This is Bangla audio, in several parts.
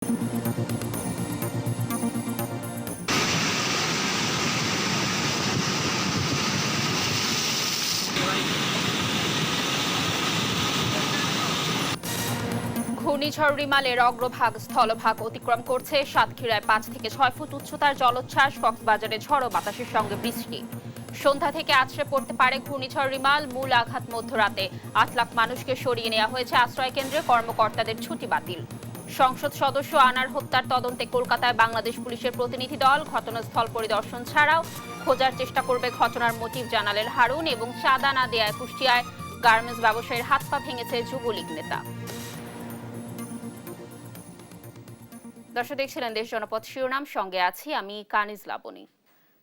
ঘূর্ণিঝড় রিমালের অগ্রভাগ স্থলভাগ অতিক্রম করছে। সাতক্ষীরায় 5 থেকে 6 ফুট উচ্চতার জলোচ্ছ্বাস, কক্সবাজারে ঝড়ো বাতাসের সঙ্গে বৃষ্টি। সন্ধ্যা থেকে আছড়ে পড়তে পারে ঘূর্ণিঝড় রিমাল। মূল আঘাত মধ্যরাতে 8 লাখ মানুষকে সরিয়ে নেওয়া হয়েছে আশ্রয় কেন্দ্রে। কর্মকর্তাদের ছুটি বাতিল। সংসদ সদস্য আনার হত্যার তদন্তে কলকাতায় বাংলাদেশ পুলিশের প্রতিনিধি দল। ঘটনাস্থল পরিদর্শন ছাড়াও খোঁজার চেষ্টা করবে ঘটনার মোটিভ জানালেন হারুন। এবং চাঁদা না দেয়ায় কুষ্টিয়ায় গার্মেন্টস ব্যবসায়ীর হাত পা ভেঙেছে যুবলীগ নেতা। দর্শক দেখছিলেন দেশ জনপদ শিরোনাম, সঙ্গে আছি আমি কানিজ লাবণী।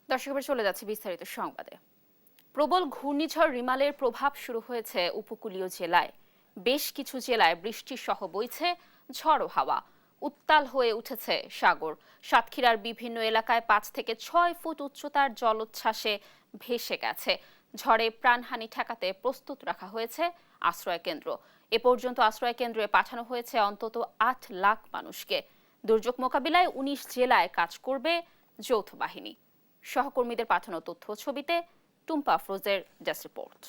দর্শক এবার চলে যাচ্ছে বিস্তারিত সংবাদে। প্রবল ঘূর্ণিঝড় রিমালের প্রভাব শুরু হয়েছে উপকূলীয় জেলায়। বেশ কিছু জেলায় বৃষ্টি সহ বইছে ঝড়ো হাওয়া। উত্তাল হয়ে উঠেছে সাগর। সাতক্ষীরার বিভিন্ন এলাকায় 5 থেকে 6 ফুট উচ্চতার জলোচ্ছ্বাসে ভেসে গেছে। ঝড়ে প্রাণহানি ঠেকাতে প্রস্তুত রাখা হয়েছে আশ্রয় কেন্দ্র। এ পর্যন্ত আশ্রয় কেন্দ্রে পাঠানো হয়েছে অন্তত 8 লাখ মানুষকে। দুর্যোগ মোকাবিলায় 19 জেলায় কাজ করবে যৌথ বাহিনী। সহকর্মীদের পাঠানো তথ্য ছবিতে টুম্পা আফরোজের ডেস্ক রিপোর্ট।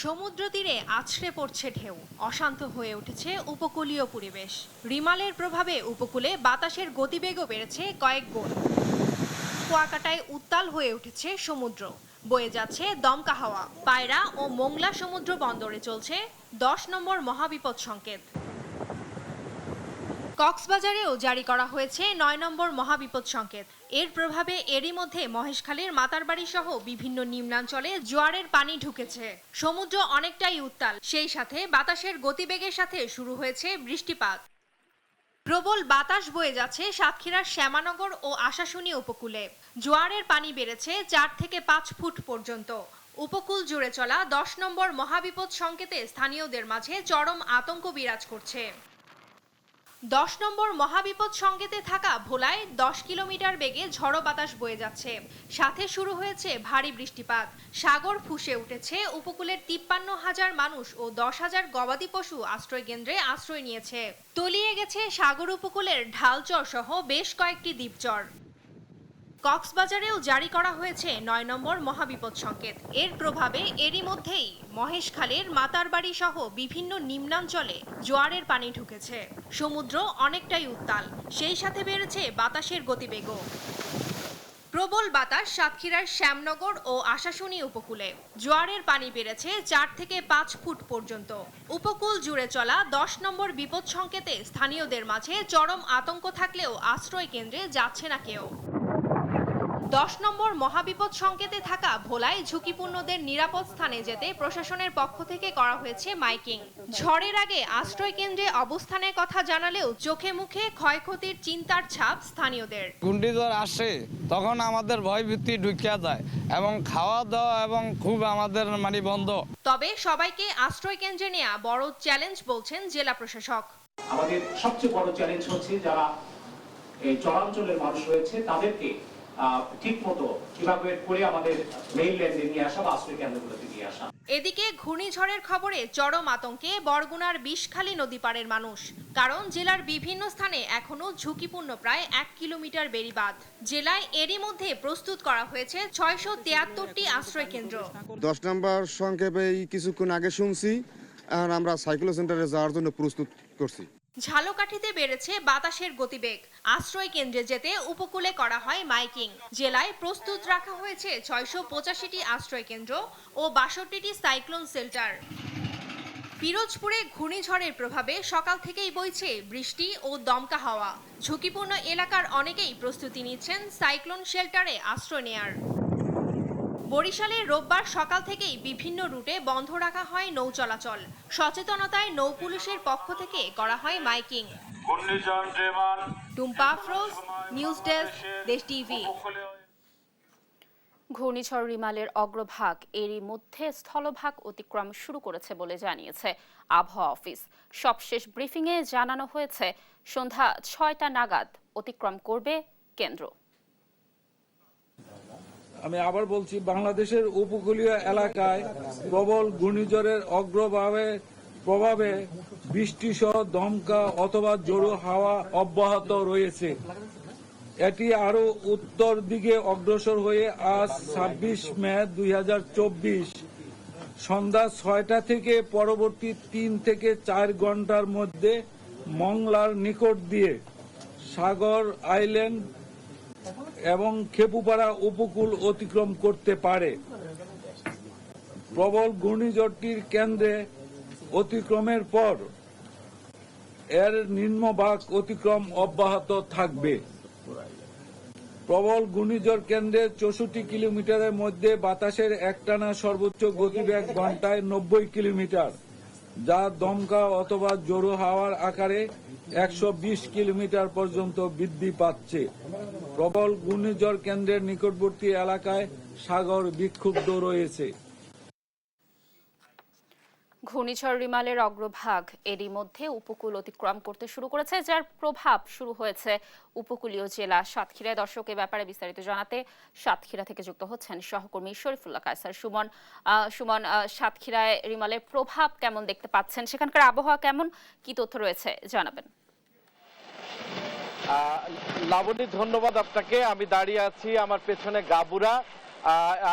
সমুদ্র তীরে আছড়ে পড়ছে ঢেউ, অশান্ত হয়ে উঠেছে উপকূলীয় পরিবেশ। রিমালের প্রভাবে উপকূলে বাতাসের গতিবেগও বেড়েছে কয়েক গুণ। কুয়াকাটায় উত্তাল হয়ে উঠেছে সমুদ্র, বয়ে যাচ্ছে দমকা হাওয়া। পায়রা ও মোংলা সমুদ্র বন্দরে চলছে 10 নম্বর মহাবিপদ সংকেত। কক্সবাজারেও জারি করা হয়েছে 9 নম্বর মহাবিপদ সংকেত। এর প্রভাবে এরই মধ্যে মহেশখালীর মাতারবাড়ি সহ বিভিন্ন নিম্নাঞ্চলে জোয়ারের পানি ঢুকেছে। সমুদ্র অনেকটাই উত্তাল, সেই সাথে বাতাসের গতিবেগের সাথে শুরু হয়েছে বৃষ্টিপাত। প্রবল বাতাস বয়ে যাচ্ছে সাতক্ষীরার শ্যামানগর ও আশাশুনি উপকূলে। জোয়ারের পানি বেড়েছে 4 থেকে 5 ফুট পর্যন্ত। উপকূল জুড়ে চলা 10 নম্বর মহাবিপদ সংকেতে স্থানীয়দের মাঝে চরম আতঙ্ক বিরাজ করছে। 10 নম্বর মহাবিপদ সংকেতে থাকা ভোলায় 10 কিলোমিটার বেগে ঝড়ো বাতাস বয়ে যাচ্ছে। সাথে শুরু হয়েছে ভারী বৃষ্টিপাত। সাগর ফুঁসে উঠেছে। উপকূলের 53,000 মানুষ ও 10,000 গবাদি পশু আশ্রয় কেন্দ্রে আশ্রয় নিয়েছে। তলিয়ে গেছে সাগর উপকূলের ঢালচর সহ বেশ কয়েকটি দ্বীপচর। কক্সবাজারেও জারি করা হয়েছে 9 নম্বর মহাবিপদ সংকেত। এর প্রভাবে এরই মধ্যেই মহেশখালীর মাতারবাড়ি সহ বিভিন্ন নিম্নাঞ্চলে জোয়ারের পানি ঢুকেছে। সমুদ্র অনেকটাই উত্তাল, সেই সাথে বেড়েছে বাতাসের গতিবেগও। প্রবল বাতাস সাতক্ষীরার শ্যামনগর ও আশাশুনি উপকূলে। জোয়ারের পানি বেড়েছে 4 থেকে 5 ফুট পর্যন্ত। উপকূল জুড়ে চলা 10 নম্বর বিপদ সংকেতে স্থানীয়দের মাঝে চরম আতঙ্ক থাকলেও আশ্রয় কেন্দ্রে যাচ্ছে না কেউ। 10 নম্বর মহাবিপদ সংকেতে থাকা ভোলায় ঝুঁকিপূর্ণদের নিরাপদ স্থানে যেতে প্রশাসনের পক্ষ থেকে করা হয়েছে মাইকিং। ঝড়ের আগে আশ্রয় কেন্দ্রে অবস্থানের কথা জানালেও চোখে মুখে ক্ষয়ক্ষতির চিন্তার ছাপ স্থানীয়দের। ঘূর্ণিঝড় আসে তখন আমাদের ভয়ভীতি ঢুকিয়া যায় এবং খাওয়া দাওয়া এবং খুব আমাদের বন্ধ। তবে সবাইকে আশ্রয় কেন্দ্রে নেওয়া বড় চ্যালেঞ্জ বলছেন জেলা প্রশাসক। আমাদের সবচেয়ে বড় চ্যালেঞ্জ হচ্ছে যারা এই চরাঞ্চলের মানুষ রয়েছে তাদেরকে ঠিক মতো কিভাবে করে আমাদের মেইনল্যান্ডে নিয়ে আসা বা আশ্রয় কেন্দ্রগুলোতে নিয়ে আসা। এদিকে ঘূর্ণিঝড়ের খবরে চরম আতঙ্কে বরগুনার বিষখালী নদী পাড়ের মানুষ। কারণ জেলার বিভিন্ন স্থানে এখনো ঝুঁকিপূর্ণ প্রায় 1 কিলোমিটার বেড়িবাঁধ। জেলায় এরই মধ্যে প্রস্তুত করা হয়েছে 673টি আশ্রয় কেন্দ্র। 10 নম্বর সংক্ষেপে কিছুক্ষণ আগে শুনছি, এখন আমরা সাইক্লো সেন্টারে যাওয়ার জন্য প্রস্তুত করছি। ঝালকাঠিতে বেড়েছে বাতাসের গতিবেগ। আশ্রয় কেন্দ্রে যেতে উপকূলে করা হয় মাইকিং। জেলায় প্রস্তুত রাখা হয়েছে 685টি আশ্রয় কেন্দ্র ও 62টি সাইক্লোন শেল্টার। পিরোজপুরে ঘূর্ণিঝড়ের প্রভাবে সকাল থেকেই বইছে বৃষ্টি ও দমকা হাওয়া। ঝুঁকিপূর্ণ এলাকার অনেকেই প্রস্তুতি নিচ্ছেন সাইক্লোন শেল্টারে আশ্রয় নেয়ার। বরিশালে রোববার সকাল থেকেই বিভিন্ন রুটে বন্ধ রাখা হয় নৌ চলাচল। সচেতনতায় নৌ পুলিশের পক্ষ থেকে করা হয় miking. Tumpa Afroz, news desk, দেশ টিভি। ঘূর্ণিঝড় রিমালের অগ্রভাগ এরই মধ্যে স্থলভাগ অতিক্রম শুরু করেছে বলে জানিয়েছে আবহাওয়া অফিস। সবশেষ ব্রিফিংয়ে জানানো হয়েছে সন্ধ্যা 6টা নাগাদ অতিক্রম করবে কেন্দ্র। আমি আবার বলছি, বাংলাদেশের উপকূলীয় এলাকায় প্রবল ঘূর্ণিঝড়ের অগ্রভাবে প্রভাবে বৃষ্টিসহ দমকা অথবা জোরো হাওয়া অব্যাহত রয়েছে। এটি আরো উত্তর দিকে অগ্রসর হয়ে আজ 26 মে 2024 সন্ধ্যা 6টা থেকে পরবর্তী 3 থেকে 4 ঘন্টার মধ্যে মংলার নিকট দিয়ে সাগর আইল্যান্ড এবং খেপুপাড়া উপকূল অতিক্রম করতে পারে। প্রবল ঘূর্ণিঝড়টির কেন্দ্রে অতিক্রমের পর এর নিম্নভাগ অতিক্রম অব্যাহত থাকবে। প্রবল ঘূর্ণিঝড় কেন্দ্রের 64 কিলোমিটারের মধ্যে বাতাসের একটানা সর্বোচ্চ গতিবেগ ঘন্টায় 90 কিলোমিটার, যা দমকা অথবা জোরো হাওয়ার আকারে 120 কিলোমিটার পর্যন্ত বৃদ্ধি পাচ্ছে। প্রবল ঘূর্ণিঝড় কেন্দ্রের নিকটবর্তী এলাকায় সাগর বিক্ষুব্ধ রয়েছে। ঘূর্ণিঝড় রিমালের অগ্রভাগ এরই মধ্যে উপকূল অতিক্রম করতে শুরু করেছে, যার প্রভাব শুরু হয়েছে উপকূলীয় জেলা সাতক্ষীরায়। দর্শক, এ ব্যাপারে বিস্তারিত জানাতে সাতক্ষীরা থেকে যুক্ত হচ্ছেন সহকর্মী শরীফুল্লাহ কায়সার সুমন। সুমন, সাতক্ষীরায় রিমালের প্রভাব কেমন দেখতে পাচ্ছেন, সেখানকার আবহাওয়া কেমন, কি তথ্য রয়েছে জানাবেন। লাবণী, ধন্যবাদ আপনাকে। আমি দাঁড়িয়ে আছি, আমার পেছনে গাবুরা,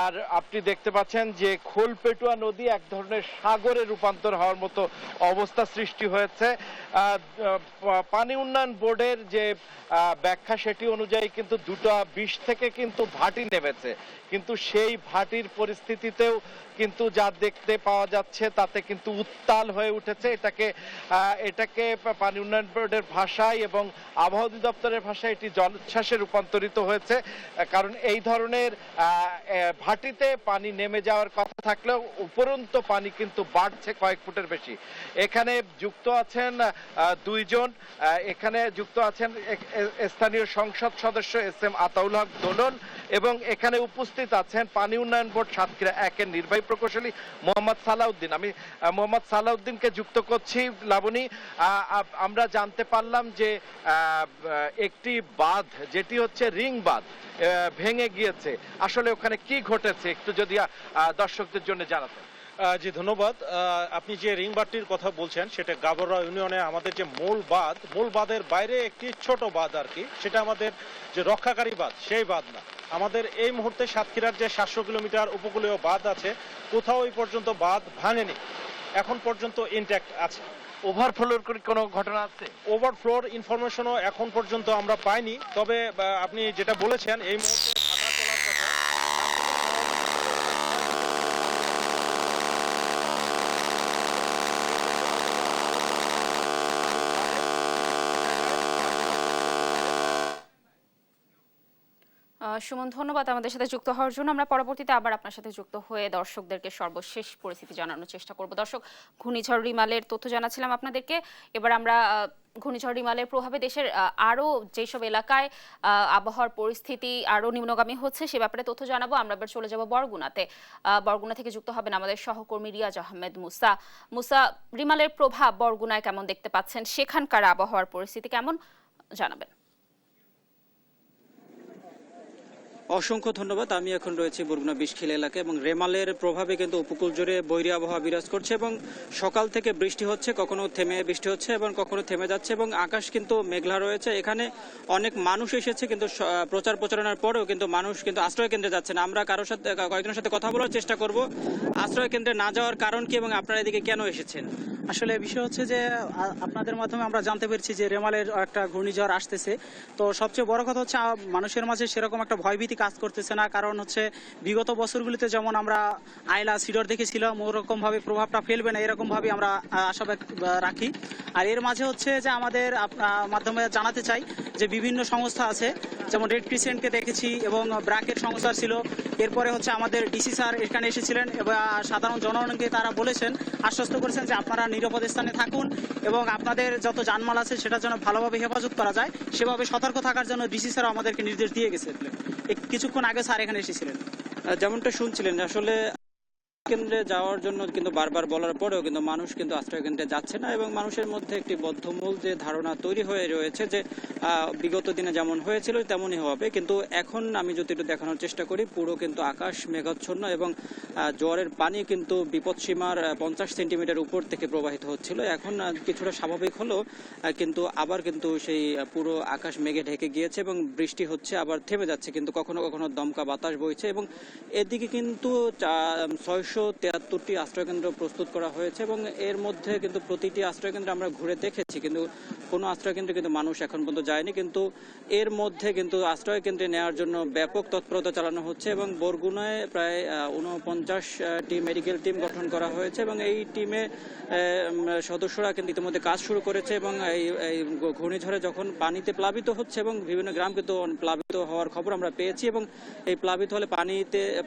আর আপনি দেখতে পাচ্ছেন যে খোলপেটুয়া নদী এক ধরনের সাগরে রূপান্তর হওয়ার মতো অবস্থা সৃষ্টি হয়েছে। পানি উন্নয়ন বোর্ডের যে ব্যাখ্যা সেটি অনুযায়ী কিন্তু 2:20 থেকে কিন্তু ভাটি নেমেছে, কিন্তু সেই ভাটির পরিস্থিতিতেও কিন্তু যা দেখতে পাওয়া যাচ্ছে তাতে কিন্তু উত্তাল হয়ে উঠেছে। এটাকে পানি উন্নয়ন বোর্ডের ভাষায় এবং আবহাওয়া অধিদপ্তরের ভাষায় এটি জলোচ্ছ্বাসে রূপান্তরিত হয়েছে। কারণ এই ধরনের ভাটিতে পানি নেমে যাওয়ার কথা থাকলেও উপরন্ত পানি কিন্তু বাড়ছে কয়েক ফুটের বেশি। এখানে যুক্ত আছেন 2 জন, এখানে যুক্ত আছেন স্থানীয় সংসদ সদস্য SM আতাউল হক দোলন, এবং এখানে উপস্থিত আছেন পানি উন্নয়ন বোর্ড সাতক্ষীরা 1-এর নির্বাহী প্রকৌশলী মোহাম্মদ সালাউদ্দিন। আমি মোহাম্মদ সালাউদ্দিনকে যুক্ত করছি। লাবণী, আমরা জানতে পারলাম যে একটি বাঁধ, যেটি হচ্ছে রিং বাঁধ, ভেঙে গিয়েছে। আসলে ওখানে কি ঘটেছে একটু যদি দর্শকদের জন্য জানাতেন। জি ধন্যবাদ। আপনি যে রিং বাঁধটির কথা বলছেন সেটা গাবররা ইউনিয়নে আমাদের যে মূল বাঁধের বাইরে একটি ছোট বাঁধ আর কি, সেটা আমাদের যে রক্ষাকারী বাঁধ সেই বাঁধ না। আমাদের এই মুহূর্তে সাতক্ষীরার যে 700 কিলোমিটার উপকূলীয় বাঁধ আছে, কোথাও এই পর্যন্ত বাঁধ ভাঙেনি, এখন পর্যন্ত ইনট্যাক্ট আছে। ওভারফ্লোর কোনো ঘটনা আছে? ওভারফ্লোর ইনফরমেশনও এখন পর্যন্ত আমরা পাইনি, তবে আপনি যেটা বলেছেন এই মুহূর্তে সুমন, ধন্যবাদ আমাদের সাথে যুক্ত হওয়ার জন্য। আমরা পরবর্তীতে আবার আপনার সাথে যুক্ত হয়ে দর্শকদেরকে সর্বশেষ পরিস্থিতি জানানোর চেষ্টা করব। দর্শক, ঘূর্ণিঝড় রিমালের তথ্য জানাচ্ছিলাম আপনাদেরকে। এবার আমরা ঘূর্ণিঝড় রিমালের প্রভাবে দেশের আরও যেসব এলাকায় আবহাওয়ার পরিস্থিতি আরও নিম্নগামী হচ্ছে সে ব্যাপারে তথ্য জানাবো। আমরা এবার চলে যাব বরগুনাতে। বরগুনা থেকে যুক্ত হবেন আমাদের সহকর্মী রিয়াজ আহমেদ মুসা। রিমালের প্রভাব বরগুনায় কেমন দেখতে পাচ্ছেন, সেখানকার আবহাওয়ার পরিস্থিতি কেমন জানাবেন। অসংখ্য ধন্যবাদ। আমি এখন রয়েছি বরগুনা বিষখিল এলাকায় এবং রেমালের প্রভাবে কিন্তু উপকূল জুড়ে বৈরী আবহাওয়া বিরাজ করছে এবং সকাল থেকে বৃষ্টি হচ্ছে, কখনো থেমে বৃষ্টি হচ্ছে এবং কখনো থেমে যাচ্ছে এবং আকাশ কিন্তু মেঘলা রয়েছে। এখানে অনেক মানুষ এসেছে, কিন্তু প্রচার প্রচারণার পরেও কিন্তু মানুষ কিন্তু আশ্রয় কেন্দ্রে যাচ্ছে না। আমরা কয়েকজনের সাথে কথা বলার চেষ্টা করব আশ্রয় কেন্দ্রে না যাওয়ার কারণ কি এবং আপনারা এদিকে কেন এসেছেন। আসলে বিষয় হচ্ছে যে আপনাদের মাধ্যমে আমরা জানতে পেরেছি যে রেমালের একটা ঘূর্ণিঝড় আসতেছে। তো সবচেয়ে বড় কথা হচ্ছে মানুষের মাঝে সেরকম একটা ভয়ভীতি কাজ করতেছে না, কারণ হচ্ছে বিগত বছরগুলিতে যেমন আমরা আইলা সিডর দেখেছিলাম ওরকম ভাবে প্রভাবটা ফেলবে না, এরকম ভাবে আমরা আশা রাখি। আর এর মাঝে হচ্ছে যে আমাদের মাধ্যমে জানাতে চাই যে বিভিন্ন সংস্থা আছে, যেমন রেড ক্রিসেন্টকে দেখেছি এবং ব্র্যাকের সংস্থা ছিল। এরপরে হচ্ছে আমাদের ডিসি স্যার এখানে এসেছিলেন এবং সাধারণ জনগণকে তারা বলেছেন, আশ্বস্ত করেছেন যে আপনারা নিরাপদ স্থানে থাকুন এবং আপনাদের যত জানমাল আছে সেটা যেন ভালোভাবে হেফাজত করা যায় সেভাবে সতর্ক থাকার জন্য ডিসি স্যার আমাদেরকে নির্দেশ দিয়ে গেছিলেন। কিছুক্ষণ আগে স্যার এখানে এসেছিলেন। যেমনটা শুনছিলেন আসলে কেন্দ্রে যাওয়ার জন্য কিন্তু বারবার বলার পরেও কিন্তু মানুষ কিন্তু আশ্রয় কেন্দ্রে যাচ্ছে না এবং মানুষের মধ্যে একটি বদ্ধমূল যে ধারণা তৈরি হয়ে রয়েছে যে বিগত দিনে যেমন হয়েছিল তেমনই হবে। কিন্তু এখন আমি যদি একটু দেখানোর চেষ্টা করি, পুরো কিন্তু আকাশ মেঘাচ্ছন্ন এবং জোয়ারের পানি কিন্তু বিপদসীমার 50 সেন্টিমিটার উপর থেকে প্রবাহিত হচ্ছিল। এখন কিছুটা স্বাভাবিক হলো, কিন্তু আবার কিন্তু সেই পুরো আকাশ মেঘে ঢেকে গিয়েছে এবং বৃষ্টি হচ্ছে, আবার থেমে যাচ্ছে, কিন্তু কখনো কখনো দমকা বাতাস বইছে এবং এদিকে কিন্তু 673টি আশ্রয়কেন্দ্র প্রস্তুত করা হয়েছে এবং এর মধ্যে কিন্তু প্রতিটি আশ্রয়কেন্দ্রে আমরা ঘুরে দেখেছি, কিন্তু কোনো আশ্রয়কেন্দ্রে কিন্তু মানুষ এখন পর্যন্ত যায়নি। কিন্তু এর মধ্যে কিন্তু আশ্রয়কেন্দ্রে নেওয়ার জন্য ব্যাপক তৎপরতা চালানো হচ্ছে এবং বরগুনায় প্রায় 49টি মেডিকেল টিম গঠন করা হয়েছে এবং এই টিমে সদস্যরা কিন্তু ইতিমধ্যে কাজ শুরু করেছে এবং এই ঘূর্ণিঝড়ে যখন পানিতে প্লাবিত হচ্ছে এবং বিভিন্ন গ্রাম কিন্তু প্লাবিত হওয়ার খবর আমরা পেয়েছি এবং এই প্লাবিত হলে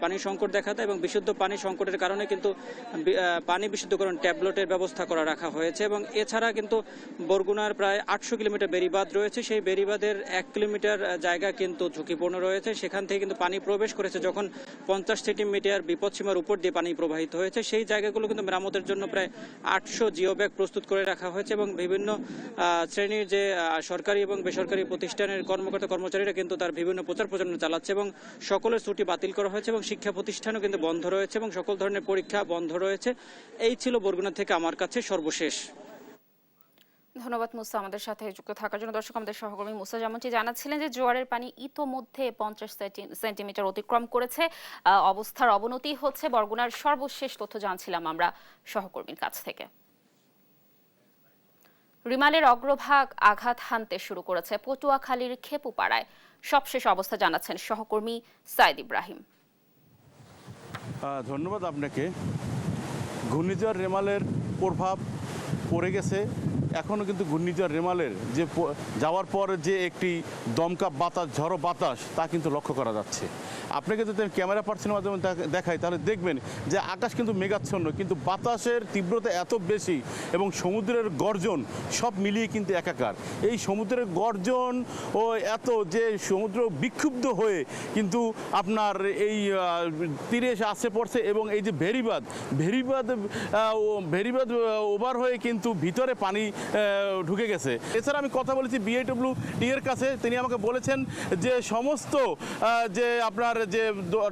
পানির সংকট দেখা দেয় এবং বিশুদ্ধ পানি সংকটের কারণে কিন্তু পানি বিশুদ্ধকরণ ট্যাবলেটের ব্যবস্থা করা রাখা হয়েছে এবং এছাড়া কিন্তু বরগুনার প্রায় 800 কিলোমিটার বেড়িবাঁধ রয়েছে। সেই বেড়িবাঁধের 1 কিলোমিটার জায়গা কিন্তু ঝুঁকিপূর্ণ রয়েছে। সেখান থেকে কিন্তু পানি প্রবেশ করেছে যখন 50 সেন্টিমিটার বিপদসীমার উপর দিয়ে পানি প্রবাহিত হয়েছে। সেই জায়গাগুলো কিন্তু মেরামতের জন্য প্রায় 800 জিও ব্যাগ প্রস্তুত করে রাখা হয়েছে এবং বিভিন্ন শ্রেণীর যে সরকারি এবং বেসরকারি প্রতিষ্ঠানের কর্মকর্তা কর্মচারীরা কিন্তু তার বিভিন্ন প্রচার প্রচারণা চালাচ্ছে এবং সকলের ছুটি বাতিল করা হয়েছে এবং শিক্ষা প্রতিষ্ঠানও কিন্তু বন্ধ রয়েছে এবং সকল ধরনের পরীক্ষা বন্ধ রয়েছে। এই ছিল বরগুনা থেকে আমার কাছে সর্বশেষ। ধন্যবাদ মুসা আমাদের সাথে যুক্ত থাকার জন্য। দর্শক, আমাদের সহকর্মী মুসা যেমনটি জানাচ্ছিলেন যে জোয়ারের পানি ইতোমধ্যে 50 সেন্টিমিটার অতিক্রম করেছে, অবস্থার অবনতি হচ্ছে। বরগুনার সর্বশেষ তথ্য জানছিলাম আমরা সহকর্মীর কাছ থেকে। রিমালের অগ্রভাগ আঘাত হানতে শুরু করেছে পটুয়াখালীর খেপুপাড়ায়। সবশেষ অবস্থা জানাচ্ছেন সহকর্মী সাইদ ইব্রাহিম। ধন্যবাদ আপনাকে। ঘূর্ণিঝড় রেমালের প্রভাব পড়ে গেছে। এখনও কিন্তু ঘূর্ণিঝড় রেমালের যে যাওয়ার পর যে একটি দমকা বাতাস, ঝড়ো বাতাস, তা কিন্তু লক্ষ্য করা যাচ্ছে। আপনাকে যদি আমি ক্যামেরা পার্সনের মাধ্যমে দেখাই তাহলে দেখবেন যে আকাশ কিন্তু মেঘাচ্ছন্ন, কিন্তু বাতাসের তীব্রতা এত বেশি এবং সমুদ্রের গর্জন সব মিলিয়ে কিন্তু একাকার। এই সমুদ্রের গর্জন ও এত যে সমুদ্র বিক্ষুব্ধ হয়ে কিন্তু আপনার এই তীরে এসে আসে পড়ছে এবং এই যে ভেরিবাদ ওভার হয়ে কিন্তু ভিতরে পানি ঢুকে গেছে। এছাড়া আমি কথা বলেছি BIWT এর কাছে, তিনি আমাকে বলেছেন যে সমস্ত যে আপনার যে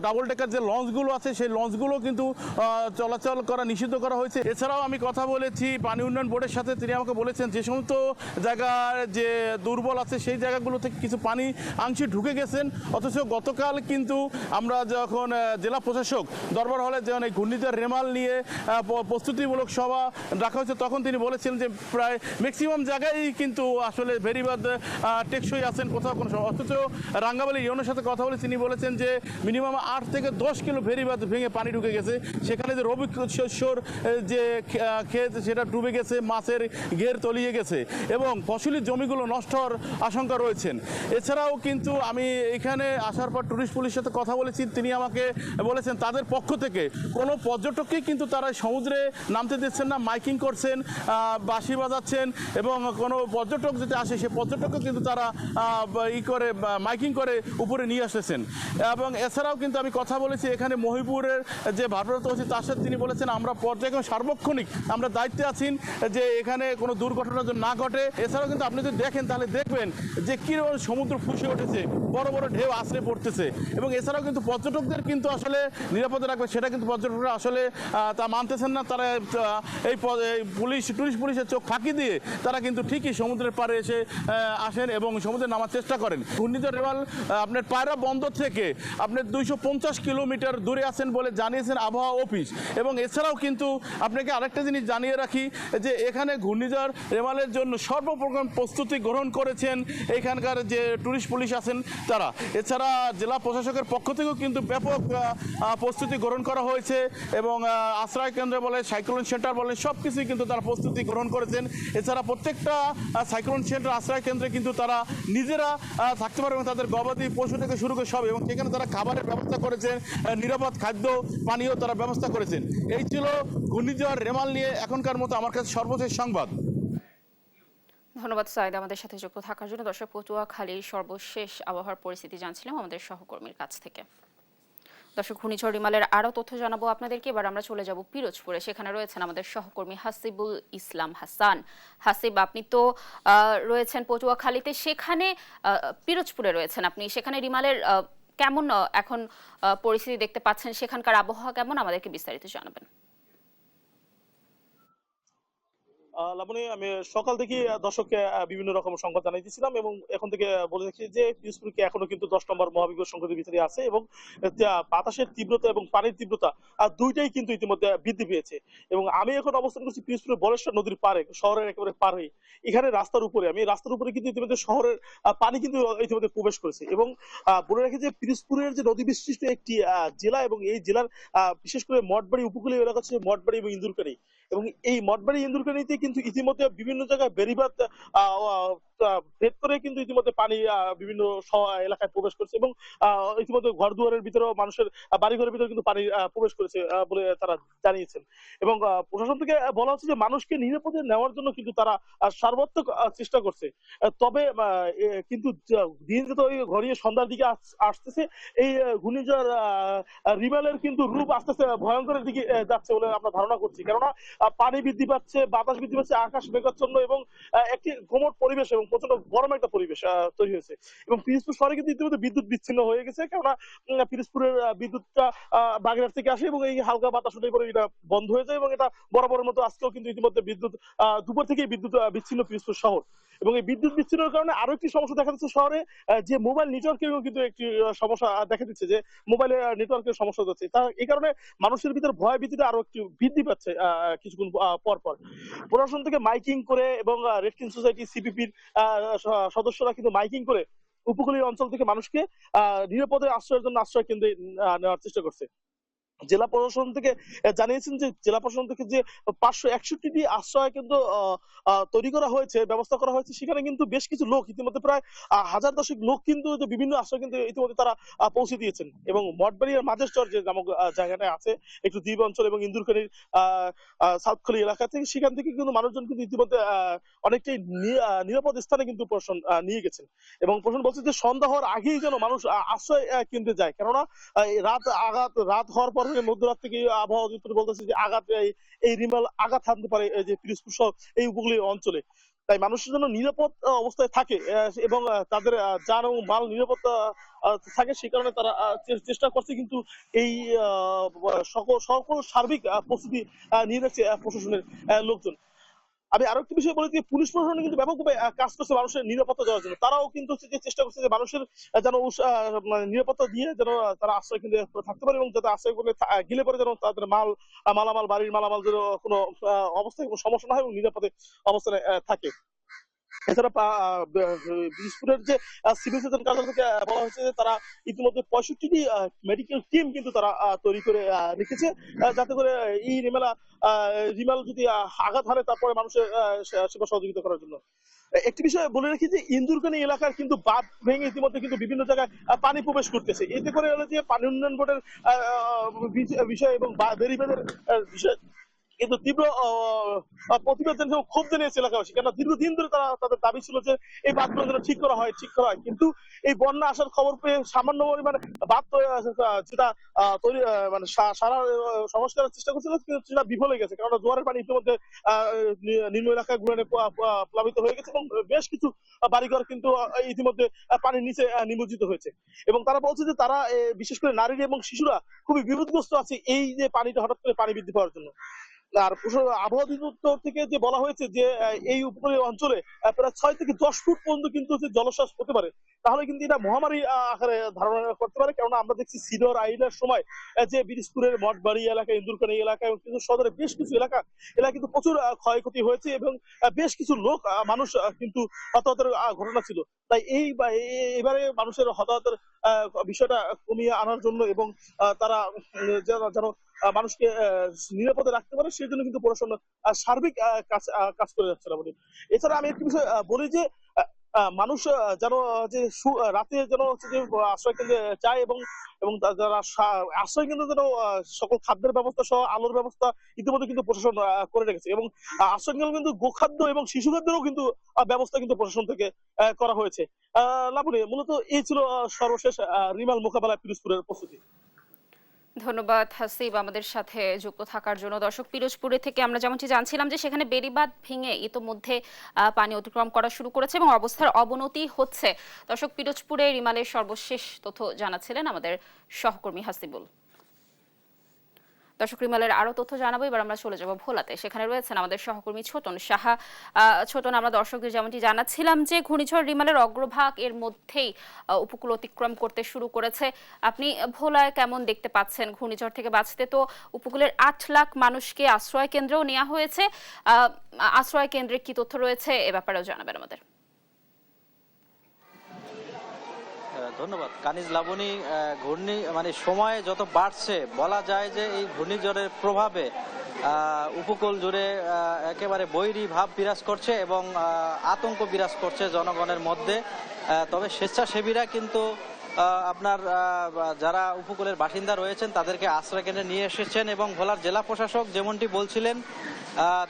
ডাবল ডেকার যে লঞ্চগুলো আছে সেই লঞ্চগুলো কিন্তু চলাচল করা নিষিদ্ধ করা হয়েছে। এছাড়াও আমি কথা বলেছি পানি উন্নয়ন বোর্ডের সাথে, তিনি আমাকে বলেছেন যে সমস্ত জায়গার যে দুর্বল আছে সেই জায়গাগুলো থেকে কিছু পানি আংশিক ঢুকে গেছেন। অথচ গতকাল কিন্তু আমরা যখন জেলা প্রশাসক দরবার হলে যখন এই ঘূর্ণিঝড় রেমাল নিয়ে প্রস্তুতিমূলক সভা রাখা হয়েছে তখন তিনি বলেছেন যে প্রায় ম্যাক্সিমাম জায়গায় কিন্তু আসলে ভেরিবাদ টেকসই আছেন, কোথাও কোনো। অথচ রাঙ্গাবালি ইউনের সাথে কথা বলে তিনি বলেছেন যে মিনিমাম 8 থেকে 10 কিলো ভেরিবাদ ভেঙে পানি ঢুকে গেছে। সেখানে যে রবি শস্যর যে ক্ষেত সেটা ডুবে গেছে, মাছের ঘের তলিয়ে গেছে এবং ফসলি জমিগুলো নষ্ট হওয়ার আশঙ্কা রয়েছেন। এছাড়াও কিন্তু আমি এখানে আসার পর টুরিস্ট পুলিশের সাথে কথা বলেছি, তিনি আমাকে বলেছেন তাদের পক্ষ থেকে কোনো পর্যটককেই কিন্তু তারা সমুদ্রে নামতে দিচ্ছেন না, মাইকিং করছেন, বাঁশি বাজাচ্ছেন এবং কোনো পর্যটক যদি আসে সে পর্যটককে কিন্তু তারা মাইকিং করে উপরে নিয়ে আসতেছেন। এবং এছাড়াও কিন্তু আমি কথা বলেছি এখানে মহিপুরের যে ভারপ্রাপ্ত ওসি তার সাথে, তিনি বলেছেন আমরা পর্যায়ক্রমে সার্বক্ষণিক আমরা দায়িত্বে আছি যে এখানে কোনো দুর্ঘটনা যেন না ঘটে। এছাড়াও কিন্তু আপনি যদি দেখেন তাহলে দেখবেন যে কীরকম সমুদ্র ফুসে উঠেছে, বড় বড় ঢেউ আছড়ে পড়তেছে এবং এছাড়াও কিন্তু পর্যটকদের কিন্তু আসলে নিরাপদে রাখবে সেটা কিন্তু পর্যটকরা আসলে তা মানতেছেন না। তারা এই টুরিস্ট পুলিশের চোখ ফাঁকি দিয়ে তারা কিন্তু ঠিকই সমুদ্রের পাড়ে এসে আসেন এবং সমুদ্রে নামার চেষ্টা করেন। ঘূর্ণিঝড় রেমাল আপনার পায়রা বন্দর থেকে আপনার 250 কিলোমিটার দূরে আছেন বলে জানিয়েছেন আবহাওয়া অফিস। এবং এছাড়াও কিন্তু আপনাকে আরেকটা জিনিস জানিয়ে রাখি যে এখানে ঘূর্ণিঝড় রেমালের জন্য সর্বপ্রকার প্রস্তুতি গ্রহণ করেছেন এখানকার যে টুরিস্ট পুলিশ আছেন তারা। এছাড়া জেলা প্রশাসকের পক্ষ থেকেও কিন্তু ব্যাপক প্রস্তুতি গ্রহণ করা হয়েছে এবং আশ্রয় কেন্দ্র বলে, সাইক্লোন সেন্টার বলে, সব কিছুই কিন্তু তারা প্রস্তুতি গ্রহণ করেছেন। এছাড়া প্রত্যেকটা সাইক্লোন সেন্টার আশ্রয় কেন্দ্রে কিন্তু তারা নিজেরা থাকতে পারবে এবং তাদের গবাদি পশু থেকে শুরু করে সব, এবং সেখানে তারা খাবারের ব্যবস্থা করেছেন, নিরাপদ খাদ্য পানীয় তারা ব্যবস্থা করেছেন। এই ছিল ঘূর্ণিঝড় রেমাল নিয়ে এখনকার মতো আমার কাছে সর্বশেষ সংবাদ। ধন্যবাদ সাইদ আমাদের সাথে যুক্ত থাকার জন্য। দর্শক, পটুয়াখালীর সর্বশেষ আবহাওয়ার পরিস্থিতি জানছিলাম আমাদের সহকর্মীর কাছ থেকে। দর্শক, ঘূর্ণিঝড় রিমালের আরও তথ্য জানাবো আপনাদেরকে। এবার আমরা চলে যাব পিরোজপুরে। সেখানে রয়েছেন আমাদের সহকর্মী হাসিবুল ইসলাম হাসান। হাসিব, আপনি তো রয়েছেন পটুয়াখালীতে, সেখানে পিরোজপুরে রয়েছেন আপনি। সেখানে রিমালের কেমন এখন পরিস্থিতি দেখতে পাচ্ছেন, সেখানকার আবহাওয়া কেমন, আমাদেরকে বিস্তারিত জানাবেন। লাবণী, আমি সকাল থেকে দর্শককে বিভিন্ন রকম সংবাদ জানাইতেছিলাম এবং এখন থেকে বলে রাখছি যে পিরোজপুরকে এখনো কিন্তু 10 নম্বর মহাবিপদ সংকেতের ভিতরে আছে এবং বাতাসের তীব্রতা এবং পানির তীব্রতা দুইটাই কিন্তু ইতিমধ্যে বৃদ্ধি পেয়েছে। এবং আমি এখন অবস্থান করছি পিরোজপুরের বলেশ্বর নদীর পাড়ে, শহরের একেবারে পার হয়ে। এখানে রাস্তার উপরে, আমি রাস্তার উপরে কিন্তু ইতিমধ্যে শহরের পানি কিন্তু ইতিমধ্যে প্রবেশ করেছে। এবং বলে রাখি যে পিরোজপুরের যে নদী বিশিষ্ট একটি জেলা এবং এই জেলার বিশেষ করে মঠবাড়ি উপকূলীয় এলাকা হচ্ছে মঠবাড়ি এবং ইন্দুরকানী। এবং এই মঠবাড়ি ইন্দুরকানীতে কিন্তু ইতিমধ্যে বিভিন্ন জায়গায় বেড়িবাঁধ ভেদ করে কিন্তু ইতিমধ্যে পানি বিভিন্ন এলাকায় প্রবেশ করছে এবং ইতিমধ্যে ঘর দুয়ারের ভিতরেও মানুষের বাড়িঘরের ভিতরে কিন্তু পানি প্রবেশ করেছে বলে তারা জানিয়েছেন। এবং প্রশাসন থেকে বলা হচ্ছে যে মানুষকে নিরাপদে নেওয়ার জন্য কিন্তু তারা সর্বাত্মক চেষ্টা করছে। তবে কিন্তু দিন যত ঘনিয়ে সন্ধ্যার দিকে আসতেছে, এই ঘূর্ণিঝড় রিমালের কিন্তু রূপ আস্তে আস্তে ভয়ঙ্করের দিকে যাচ্ছে বলে আমরা ধারণা করছি। কেননা পানি বৃদ্ধি পাচ্ছে, বাতাস বৃদ্ধি পাচ্ছে, আকাশ মেঘাচ্ছন্ন এবং একটি ঘোমট পরিবেশ এবং প্রচন্ড গরম একটা পরিবেশ তৈরি হয়েছে। এবং পিরোজপুর শহরে কিন্তু ইতিমধ্যে বিদ্যুৎ বিচ্ছিন্ন হয়ে গেছে, কেননা পিরোজপুরের বিদ্যুৎটা বাগেরহাট থেকে আসে এবং এই হালকা বাতাস উঠে পরে এটা বন্ধ হয়ে যায় এবং এটা বরাবরের মতো আজকেও কিন্তু ইতিমধ্যে বিদ্যুৎ দুপুর থেকেই বিদ্যুৎ বিচ্ছিন্ন পিরোজপুর শহর। এবং এই বিদ্যুৎ বিচ্ছিন্নের কারণে আরো একটি সমস্যা দেখা যাচ্ছে শহরে, যে মোবাইল নেটওয়ার্কেও কিন্তু একটি সমস্যা দেখা দিচ্ছে, যে মোবাইলে নেটওয়ার্কের সমস্যা হচ্ছে। তা এই কারণে মানুষের ভিতরে ভয় ভীতিটা আরো একটু বৃদ্ধি পাচ্ছে কিছুক্ষণ পর পর। প্রশাসন থেকে মাইকিং করে এবং রেড ক্রিসেন্ট সোসাইটি সিপিপির সদস্যরা কিন্তু মাইকিং করে উপকূলীয় অঞ্চল থেকে মানুষকে নিরাপদে আশ্রয়ের জন্য আশ্রয় কেন্দ্রে নেওয়ার চেষ্টা করছে। জেলা প্রশাসন থেকে জানিয়েছেন যে জেলা প্রশাসন থেকে যে 561টি আশ্রয় কেন্দ্র তৈরি করা হয়েছে, ব্যবস্থা করা হয়েছে, সেখানে কিন্তু বেশ কিছু লোক ইতিমধ্যে প্রায় 1000 লোক কিন্তু বিভিন্ন আশ্রয় কেন্দ্রে ইতিমধ্যে তারা পৌঁছে দিয়েছেন। এবং মঠবাড়ি আর মাঝেরচর যে নামক জায়গাটা আছে একটু দ্বীপ অঞ্চল এবং ইন্দুরকানীর সাউথখালী এলাকা থেকে, সেখান থেকে কিন্তু মানুষজন কিন্তু ইতিমধ্যে অনেকটাই নিরাপদ স্থানে কিন্তু প্রশাসন নিয়ে গেছেন। এবং প্রশাসন বলছে যে সন্ধ্যা হওয়ার আগেই যেন মানুষ আশ্রয় কেন্দ্রে যায়, কেননা রাত হওয়ার পর মধ্যরাত থেকে আবহাওয়া অধিদপ্তর বলতেছে যে এই রিমাল আঘাত হানতে পারে যে পিরোজপুর সহ এই উপকূলীয় অঞ্চলে। তাই মানুষের জন্য নিরাপদ অবস্থায় থাকে এবং তাদের যান এবং মাল নিরাপদ থাকে, সেই কারণে তারা চেষ্টা করছে। কিন্তু এই সকল সার্বিক প্রস্তুতি নিয়ে যাচ্ছে প্রশাসনের লোকজন। আমি আরো একটি বিষয় বলি যে পুলিশ প্রশাসন কিন্তু ব্যাপকভাবে কাজ করছে মানুষের নিরাপত্তা দেওয়ার জন্য। তারাও কিন্তু চেষ্টা করছে যে মানুষের যেন নিরাপত্তা দিয়ে যেন তারা আশ্রয় কেন্দ্রে থাকতে পারে এবং যাতে আশ্রয় কেন্দ্রে গেলে পরে যেন তাদের মালামাল বাড়ির মালামাল যেন কোনো অবস্থায় কোনো সমস্যা না হয় এবং নিরাপদে অবস্থানে থাকে। এছাড়া পিরোজপুরের যে সিভিল সার্জন কার্যালয় থেকে বলা হয়েছে যে তারা ইতিমধ্যে 65টি মেডিকেল টিম কিন্তু তারা তৈরি করে রেখেছে, যাতে করে এই রিমাল যদি আঘাত হানে তারপরে মানুষের সেবা সহযোগিতা করার জন্য। একটি বিষয় বলে রাখি যে ইন্দুরকানী এলাকার কিন্তু বাঁধ ভেঙে ইতিমধ্যে কিন্তু বিভিন্ন জায়গায় পানি প্রবেশ করতেছে। এতে করে হলো যে পানি উন্নয়ন বোর্ডের বিষয় এবং বেড়িবাঁধের বিষয় কিন্তু তীব্র প্রতিবাদ জানিয়েছে এবং ক্ষোভ জানিয়েছে এলাকাবাসী। কেন দীর্ঘদিন ধরে তাদের দাবি ছিল যে এই বাঁধগুলো যেন ঠিক করা হয়। কিন্তু এই বন্যা আসার খবর পেয়ে সামান্য পরিমাণে বাঁধ যেটা তৈরি মানে সারা সংস্কারের চেষ্টা করছিল কিন্তু সেটা বিফল হয়ে গেছে, কারণ জোয়ারের পানি ইতিমধ্যে নিম্ন এলাকায় গুড়ানে প্লাবিত হয়ে গেছে এবং বেশ কিছু বাড়িঘর কিন্তু ইতিমধ্যে পানির নিচে নিমজ্জিত হয়েছে। এবং তারা বলছে যে তারা বিশেষ করে নারী এবং শিশুরা খুবই বিপদগ্রস্ত আছে এই যে পানিটা হঠাৎ করে পানি বৃদ্ধি পাওয়ার জন্য। আর আবহাওয়া অধিদপ্তর থেকে যে বলা হয়েছে যে এই উপকূলীয় অঞ্চলে প্রায় 6 থেকে 10 ফুট পর্যন্ত কিন্তু জলোচ্ছ্বাস হতে পারে, তাহলে কিন্তু এটা মহামারী আকারে ধারণা করতে পারে। কেননা আমরা দেখছি সিডর আইনের সময় যে পিরোজপুরের মঠবাড়ি এলাকা, ইন্দুরকানী এলাকা এবং কিন্তু সদরের বেশ কিছু এলাকা কিন্তু প্রচুর ক্ষয়ক্ষতি হয়েছে এবং বেশ কিছু লোক মানুষ কিন্তু হতাহতের ঘটনা ছিল। তাই এবারে মানুষের হতাহতের বিষয়টা কমিয়ে আনার জন্য এবং তারা যেন মানুষকে নিরাপদে রাখতে পারে সেই জন্য কিন্তু প্রশাসন সার্বিক কাজ করে যাচ্ছে না বলে। এছাড়া আমি একটি বিষয় বলি যে মানুষ যেন যে রাতে যেন হচ্ছে যে আশ্রয় কেন্দ্রে যায় এবং যারা আশ্রয় কেন্দ্রে যেন সকল খাদ্যের ব্যবস্থা সহ আলোর ব্যবস্থা ইতিমধ্যে কিন্তু প্রশাসন করে রেখেছে এবং আশ্রয় কেন্দ্র কিন্তু গোখাদ্য এবং শিশু খাদ্যেরও কিন্তু ব্যবস্থা কিন্তু প্রশাসন থেকে করা হয়েছে। লাবণী, মূলত এই ছিল সর্বশেষ রিমাল মোকাবেলায় পিরোজপুরের প্রস্তুতি। ধন্যবাদ হাসিব আমাদের সাথে যুক্ত থাকার জন্য। দর্শক, পিরোজপুরে থেকে আমরা যেমনটি জানছিলাম যে সেখানে বেড়িবাঁধ ভেঙে ইতোমধ্যে পানি অতিক্রম করা শুরু করেছে এবং অবস্থার অবনতি হচ্ছে। দর্শক, পিরোজপুরে রিমালের সর্বশেষ তথ্য জানাচ্ছিলেন আমাদের সহকর্মী হাসিবুল। দর্শক, রিমালের আরো তথ্য জানাবো। এবার আমরা চলে যাব ভোলাতে, সেখানে রয়েছেন আমাদের সহকর্মী ছোটন সাহা। ছোটন, আমরা দর্শকদের যেমনটি জানাচ্ছিলাম যে ঘূর্ণিঝড় রিমালের অগ্রভাগ এর মধ্যেই উপকূল অতিক্রম করতে শুরু করেছে। আপনি ভোলায় কেমন দেখতে পাচ্ছেন? ঘূর্ণিঝড় থেকে বাঁচতে তো উপকূলের 8 লাখ মানুষকে আশ্রয় কেন্দ্রেও নেওয়া হয়েছে। আশ্রয় কেন্দ্রে কি তথ্য রয়েছে এ ব্যাপারেও জানাবেন আমাদের। ধন্যবাদ কানিজ লাবণী। সময় যত বাড়ছে বলা যায় যে এই ঘূর্ণিঝড়ের প্রভাবে উপকূল জুড়ে একেবারে বৈরী ভাব বিরাজ করছে এবং আতঙ্ক বিরাজ করছে জনগণের মধ্যে। তবে স্বেচ্ছাসেবীরা কিন্তু আপনার যারা উপকূলের বাসিন্দা রয়েছেন তাদেরকে আশ্রয় কেন্দ্রে নিয়ে এসেছেন এবং ভোলার জেলা প্রশাসক যেমনটি বলছিলেন,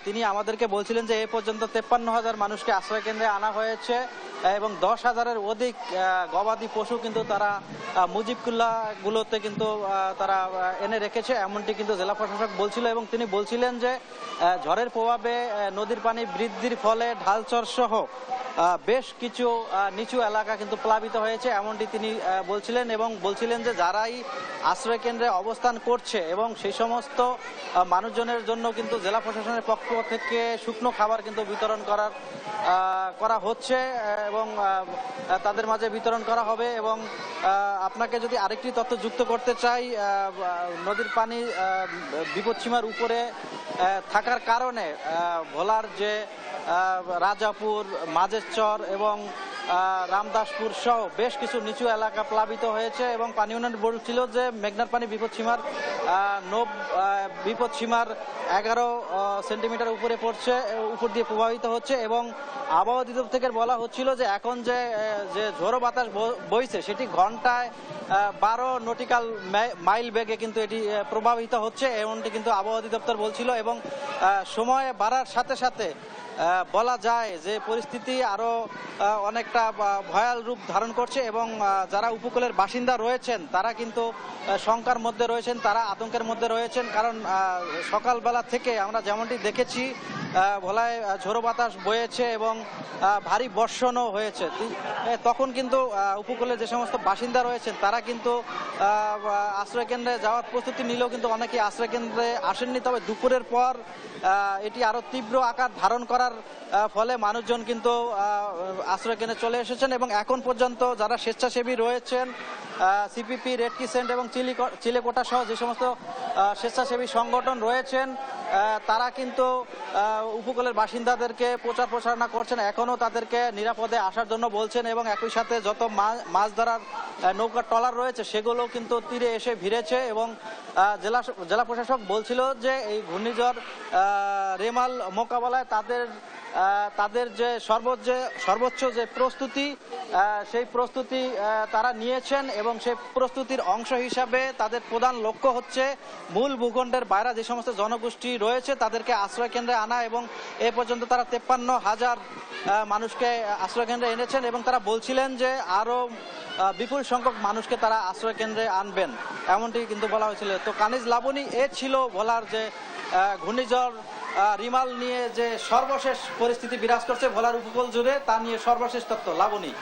তিনি আমাদেরকে বলছিলেন যে এ পর্যন্ত 53,000 মানুষকে আশ্রয় কেন্দ্রে আনা হয়েছে এবং 10,000-এর অধিক গবাদি পশু কিন্তু তারা মুজিবকুল্লাগুলোতে কিন্তু তারা এনে রেখেছে, এমনটি কিন্তু জেলা প্রশাসক বলছিল। এবং তিনি বলছিলেন যে ঝড়ের প্রভাবে নদীর পানি বৃদ্ধির ফলে ঢালচর সহ বেশ কিছু নিচু এলাকা কিন্তু প্লাবিত হয়েছে, এমনটি তিনি বলছিলেন। এবং বলছিলেন যে যারাই আশ্রয় কেন্দ্রে অবস্থান করছে এবং সেই সমস্ত মানুষজনের জন্য কিন্তু জেলা প্রশাসনের পক্ষ থেকে শুকনো খাবার কিন্তু বিতরণ করা হচ্ছে এবং তাদের মাঝে বিতরণ করা হবে। এবং আপনাকে যদি আরেকটি তথ্য যুক্ত করতে চাই, নদীর পানি বিপদসীমার উপরে থাকার কারণে ভোলার যে রাজাপুর, মাঝেরচর এবং রামদাসপুর সহ বেশ কিছু নিচু এলাকা প্লাবিত হয়েছে এবং পানি উন্নয়ন বলছিল যে মেঘনার পানি বিপদসীমার 11 সেন্টিমিটার উপরে পড়ছে, উপর দিয়ে প্রবাহিত হচ্ছে। এবং আবহাওয়া অধিদপ্তর থেকে বলা হচ্ছিল যে এখন যে ঝোড়ো বাতাস বইছে সেটি ঘন্টায় 12 নটিক্যাল মাইল বেগে কিন্তু এটি প্রভাবিত হচ্ছে, এমনটি কিন্তু আবহাওয়া অধিদপ্তর বলছিল। এবং সময় বাড়ার সাথে সাথে বলা যায় যে পরিস্থিতি আরো অনেকটা ভয়াল রূপ ধারণ করছে এবং যারা উপকূলের বাসিন্দা রয়েছেন তারা কিন্তু শঙ্কার মধ্যে রয়েছেন, তারা আতঙ্কের মধ্যে রয়েছেন। কারণ সকালবেলা থেকে আমরা যেমনটি দেখেছি ভোলায় ঝোড়ো বাতাস বয়েছে এবং ভারী বর্ষণও হয়েছে। তখন কিন্তু উপকূলে যে সমস্ত বাসিন্দা রয়েছেন তারা কিন্তু আশ্রয় কেন্দ্রে যাওয়ার প্রস্তুতি নিলেও কিন্তু অনেকেই আশ্রয় কেন্দ্রে আসেননি। তবে দুপুরের পর এটি আরো তীব্র আকার ধারণ করার ফলে মানুষজন কিন্তু আশ্রয় কেন্দ্রে চলে এসেছেন এবং এখন পর্যন্ত যারা স্বেচ্ছাসেবী রয়েছেন, সিপিপি, রেড ক্রিসেন্ট এবং চিলেকোঠা সহ যে সমস্ত স্বেচ্ছাসেবী সংগঠন রয়েছেন তারা কিন্তু উপকূলের বাসিন্দাদেরকে প্রচার প্রচারণা করছেন, এখনও তাদেরকে নিরাপদে আসার জন্য বলছেন এবং একই সাথে যত মাছ ধরার নৌকা ট্রলার রয়েছে সেগুলো কিন্তু তীরে এসে ভিড়েছে। এবং জেলা প্রশাসক বলছিল যে এই ঘূর্ণিঝড় রেমাল মোকাবেলায় তাদের যে সর্বোচ্চ যে প্রস্তুতি সেই প্রস্তুতি তারা নিয়েছেন এবং সেই প্রস্তুতির অংশ হিসাবে তাদের প্রধান লক্ষ্য হচ্ছে মূল ভূখণ্ডের বাইরে যে সমস্ত জনগোষ্ঠী রয়েছে তাদেরকে আশ্রয় কেন্দ্রে আনা। এবং এ পর্যন্ত তারা 53,000 মানুষকে আশ্রয় কেন্দ্রে এনেছেন এবং তারা বলছিলেন যে আরো বিপুল সংখ্যক মানুষকে তারা আশ্রয় কেন্দ্রে আনবেন, এমনটি কিন্তু বলা হয়েছিল। তো কানিজ লাবণী এ ছিল ভোলার যে ঘূর্ণিঝড় রিমাল নিয়ে যে সর্বশেষ পরিস্থিতি বিরাজ করছে ভোলার উপকূল জুড়ে, তা নিয়ে সর্বশেষ তথ্য। লাবণী,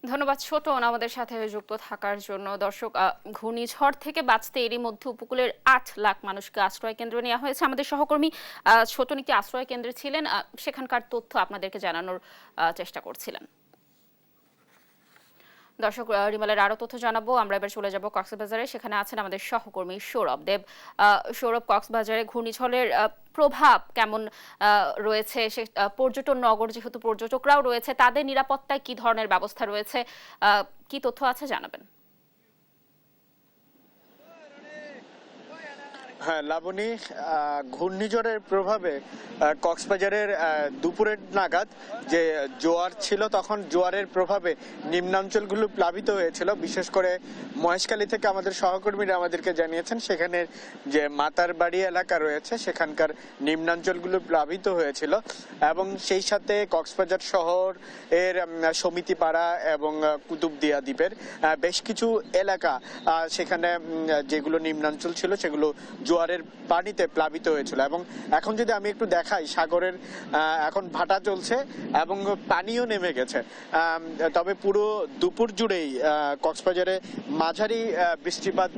ধন্যবাদ ছোটন আমাদের সাথে যুক্ত থাকার জন্য। দর্শক, ঘূর্ণিঝড় থেকে বাঁচতে এরই মধ্যে উপকূলের 8 লাখ মানুষকে আশ্রয় কেন্দ্রে নেওয়া হয়েছে। আমাদের সহকর্মী ছোটন একটি আশ্রয় কেন্দ্রে ছিলেন, সেখানকার তথ্য আপনাদেরকে জানানোর চেষ্টা করছিলেন। দর্শক, রিমালের আরো তথ্য জানাবো। আমরা এবার চলে যাব কক্সবাজারে, সেখানে আছেন আমাদের সহকর্মী সৌরভ দেব। সৌরভ, কক্সবাজারে ঘূর্ণিঝড়ের প্রভাব কেমন রয়েছে? সে পর্যটন নগর, যেহেতু পর্যটকরাও রয়েছে, তাদের নিরাপত্তায় কি ধরনের ব্যবস্থা রয়েছে, কি তথ্য আছে জানাবেন। হ্যাঁ লাবণী, ঘূর্ণিঝড়ের প্রভাবে কক্সবাজারের দুপুরের নাগাদ যে জোয়ার ছিল, তখন জোয়ারের প্রভাবে নিম্নাঞ্চলগুলো প্লাবিত হয়েছিল। বিশেষ করে মহেশখালী থেকে আমাদের সহকর্মীরা আমাদেরকে জানিয়েছেন সেখানে যে মাতার বাড়ি এলাকা রয়েছে সেখানকার নিম্নাঞ্চলগুলো প্লাবিত হয়েছিল এবং সেই সাথে কক্সবাজার শহর এর সমিতিপাড়া এবং কুতুবদিয়া দ্বীপের বেশ কিছু এলাকা সেখানে যেগুলো নিম্নাঞ্চল ছিল সেগুলো জোয়ারের পানিতে প্লাবিত হয়েছিল। এবং এখন যদি আমি একটু দেখাই, সাগরের এখন ভাটা চলছে এবং পানিও নেমে গেছে। তবে পুরো দুপুর জুড়েই কক্সবাজারে মাঝারি বৃষ্টিপাত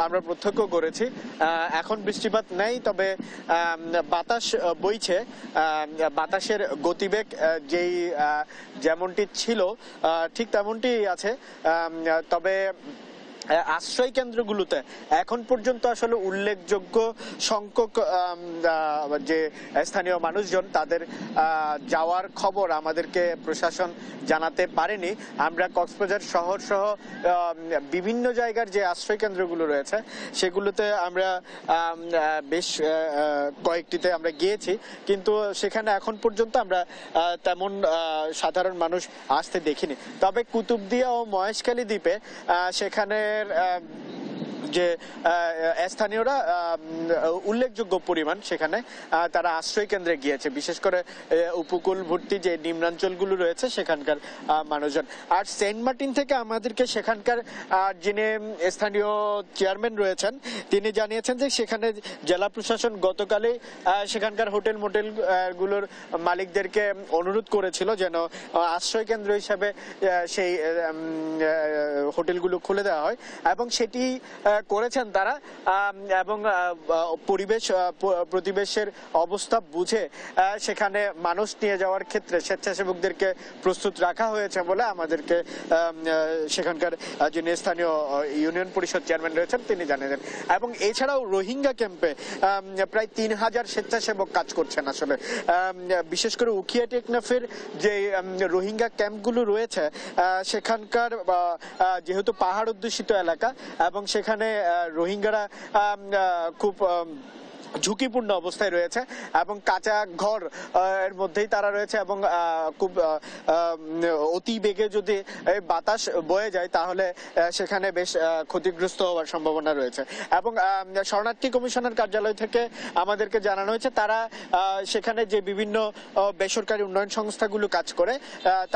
আমরা প্রত্যক্ষ করেছি। এখন বৃষ্টিপাত নেই, তবে বাতাস বইছে। বাতাসের গতিবেগ যেমনটি ছিল ঠিক তেমনটি আছে। তবে আশ্রয় কেন্দ্রগুলোতে এখন পর্যন্ত আসলে উল্লেখযোগ্য সংখ্যক যে স্থানীয় মানুষজন তাদের যাওয়ার খবর আমাদেরকে প্রশাসন জানাতে পারেনি। আমরা কক্সবাজার শহর সহ বিভিন্ন জায়গার যে আশ্রয় কেন্দ্রগুলো রয়েছে সেগুলোতে আমরা বেশ কয়েকটিতে আমরা গিয়েছি, কিন্তু সেখানে এখন পর্যন্ত আমরা তেমন সাধারণ মানুষ আসতে দেখিনি। তবে কুতুবদিয়া ও মহেশখালী দ্বীপে সেখানে যে স্থানীয়রা উল্লেখযোগ্য পরিমাণ সেখানে তারা আশ্রয় কেন্দ্রে গিয়েছে, বিশেষ করে উপকূলবর্তী যে নিম্নাঞ্চলগুলো রয়েছে সেখানকার মানুষজন। আর সেন্ট মার্টিন থেকে আমাদেরকে সেখানকার যিনি স্থানীয় চেয়ারম্যান রয়েছেন তিনি জানিয়েছেন যে সেখানে জেলা প্রশাসন গতকালই সেখানকার হোটেল মোটেল গুলোর মালিকদেরকে অনুরোধ করেছিল যেন আশ্রয় কেন্দ্র হিসাবে সেই হোটেলগুলো খুলে দেওয়া হয়, এবং সেটি করেছেন তারা। এবং প্রতিবেশের অবস্থা বুঝে সেখানে মানুষ নিয়ে যাওয়ার ক্ষেত্রে স্বেচ্ছাসেবকদেরকে প্রস্তুত রাখা হয়েছে বলে আমাদেরকে সেখানকার যিনি স্থানীয় ইউনিয়ন পরিষদ চেয়ারম্যান রয়েছেন তিনি জানিয়েছেন। এবং এছাড়াও রোহিঙ্গা ক্যাম্পে প্রায় 3000 স্বেচ্ছাসেবক কাজ করছেন। আসলে বিশেষ করে উখিয়া টেকনাফের যে রোহিঙ্গা ক্যাম্পগুলো রয়েছে সেখানকার যেহেতু পাহাড় অধ্যুষিত এলাকা এবং সেখানে রোহিঙ্গারা খুব ঝুঁকিপূর্ণ অবস্থায় রয়েছে এবং কাঁচা ঘর এর মধ্যেই তারা রয়েছে এবং খুব অতি বেগে যদি বাতাস বয়ে যায় তাহলে সেখানে বেশ ক্ষতিগ্রস্ত হওয়ার সম্ভাবনা রয়েছে। এবং শরণার্থী কমিশনার কার্যালয় থেকে আমাদেরকে জানানো হয়েছে তারা সেখানে যে বিভিন্ন বেসরকারি উন্নয়ন সংস্থাগুলো কাজ করে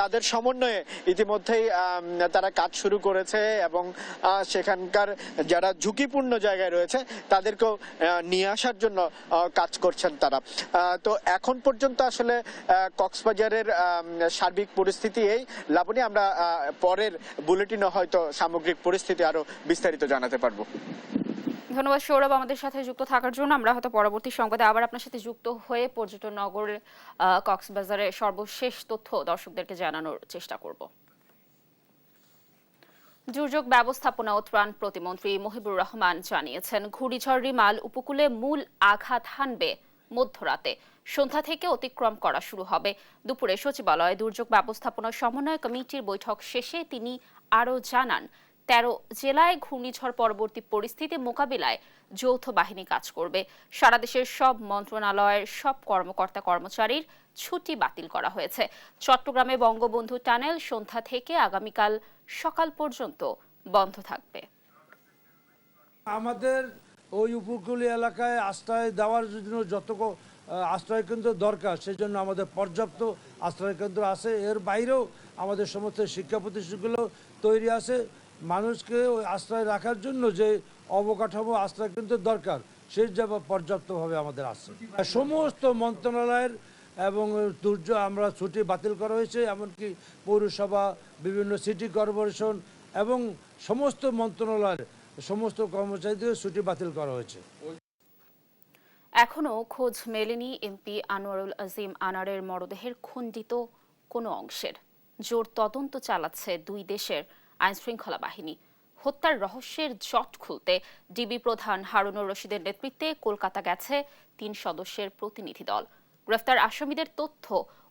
তাদের সমন্বয়ে ইতিমধ্যেই তারা কাজ শুরু করেছে এবং সেখানকার যারা ঝুঁকিপূর্ণ জায়গায় রয়েছে তাদেরকেও নিয়ে আসার জন্য কাজ করছেন তারা। তো এখন পর্যন্ত আসলে কক্সবাজারের সার্বিক পরিস্থিতি এই। লাবণী, আমরা পরের বুলেটিনে হয়তো সামগ্রিক পরিস্থিতি আরো বিস্তারিত জানাতে পারবো। ধন্যবাদ সৌরভ আমাদের সাথে যুক্ত থাকার জন্য। আমরা হয়তো পরবর্তী সংবাদে আবার আপনার সাথে যুক্ত হয়ে পর্যটন নগরের কক্সবাজারের সর্বশেষ তথ্য দর্শকদেরকে জানানোর চেষ্টা করব। দুর্যোগ ব্যবস্থাপনা ও ত্রাণ প্রতিমন্ত্রী মহিবুর রহমান জানিয়েছেন ঘূর্ণিঝড় রিমাল উপকূলে মূল আঘাত হানবে মধ্যরাতে। সন্ধ্যা থেকে অতিক্রম করা শুরু হবে। দুপুরে সচিবালয়ে দুর্যোগ ব্যবস্থাপনা সমন্বয় কমিটির বৈঠক শেষে তিনি আরও জানান 13 জেলায় ঘূর্ণিঝড় পরবর্তী পরিস্থিতি মোকাবিলায় যৌথ বাহিনী কাজ করবে। সারা দেশের সব মন্ত্রণালয়ের সব কর্মকর্তা কর্মচারীর ছুটি বাতিল করা হয়েছে। চট্টগ্রামে বঙ্গবন্ধু টানেল সন্ধ্যা থেকে আগামীকাল সকাল পর্যন্ত বন্ধ থাকবে। আমাদের ওই উপকূলীয় এলাকায় আশ্রয় দেওয়ার জন্য যত আশ্রয় কেন্দ্র দরকার সেজন্য আমাদের পর্যাপ্ত আশ্রয় কেন্দ্র আছে। এর বাইরেও আমাদের সমস্ত শিক্ষা প্রতিষ্ঠানগুলো তৈরি আছে। মানুষকে ওই আশ্রয় রাখার জন্য যে অবকাঠামো আশ্রয় কেন্দ্র দরকার সেই জায়গা পর্যাপ্তভাবে আমাদের আছে। সমস্ত মন্ত্রণালয়ের এবং আমরা ছুটি বাতিল করা হয়েছে, এমনকি পৌরসভা, বিভিন্ন সিটি কর্পোরেশন এবং সমস্ত মন্ত্রণালয়ের সমস্ত কর্মচারীদের ছুটি বাতিল করা হয়েছে। এখনো খোঁজ মেলেনি এমপি আনোয়ারুল আজিম আনারের মরদেহের খণ্ডিত কোনো অংশের। জোর তদন্ত চালাচ্ছে দুই দেশের আইনশৃঙ্খলা বাহিনী। হত্যার রহস্যের জট খুলতে ডিবি প্রধান হারুনুর রশিদের নেতৃত্বে কলকাতা গেছে 3 সদস্যের প্রতিনিধি দল। গ্রেফতার আসামিদের তথ্য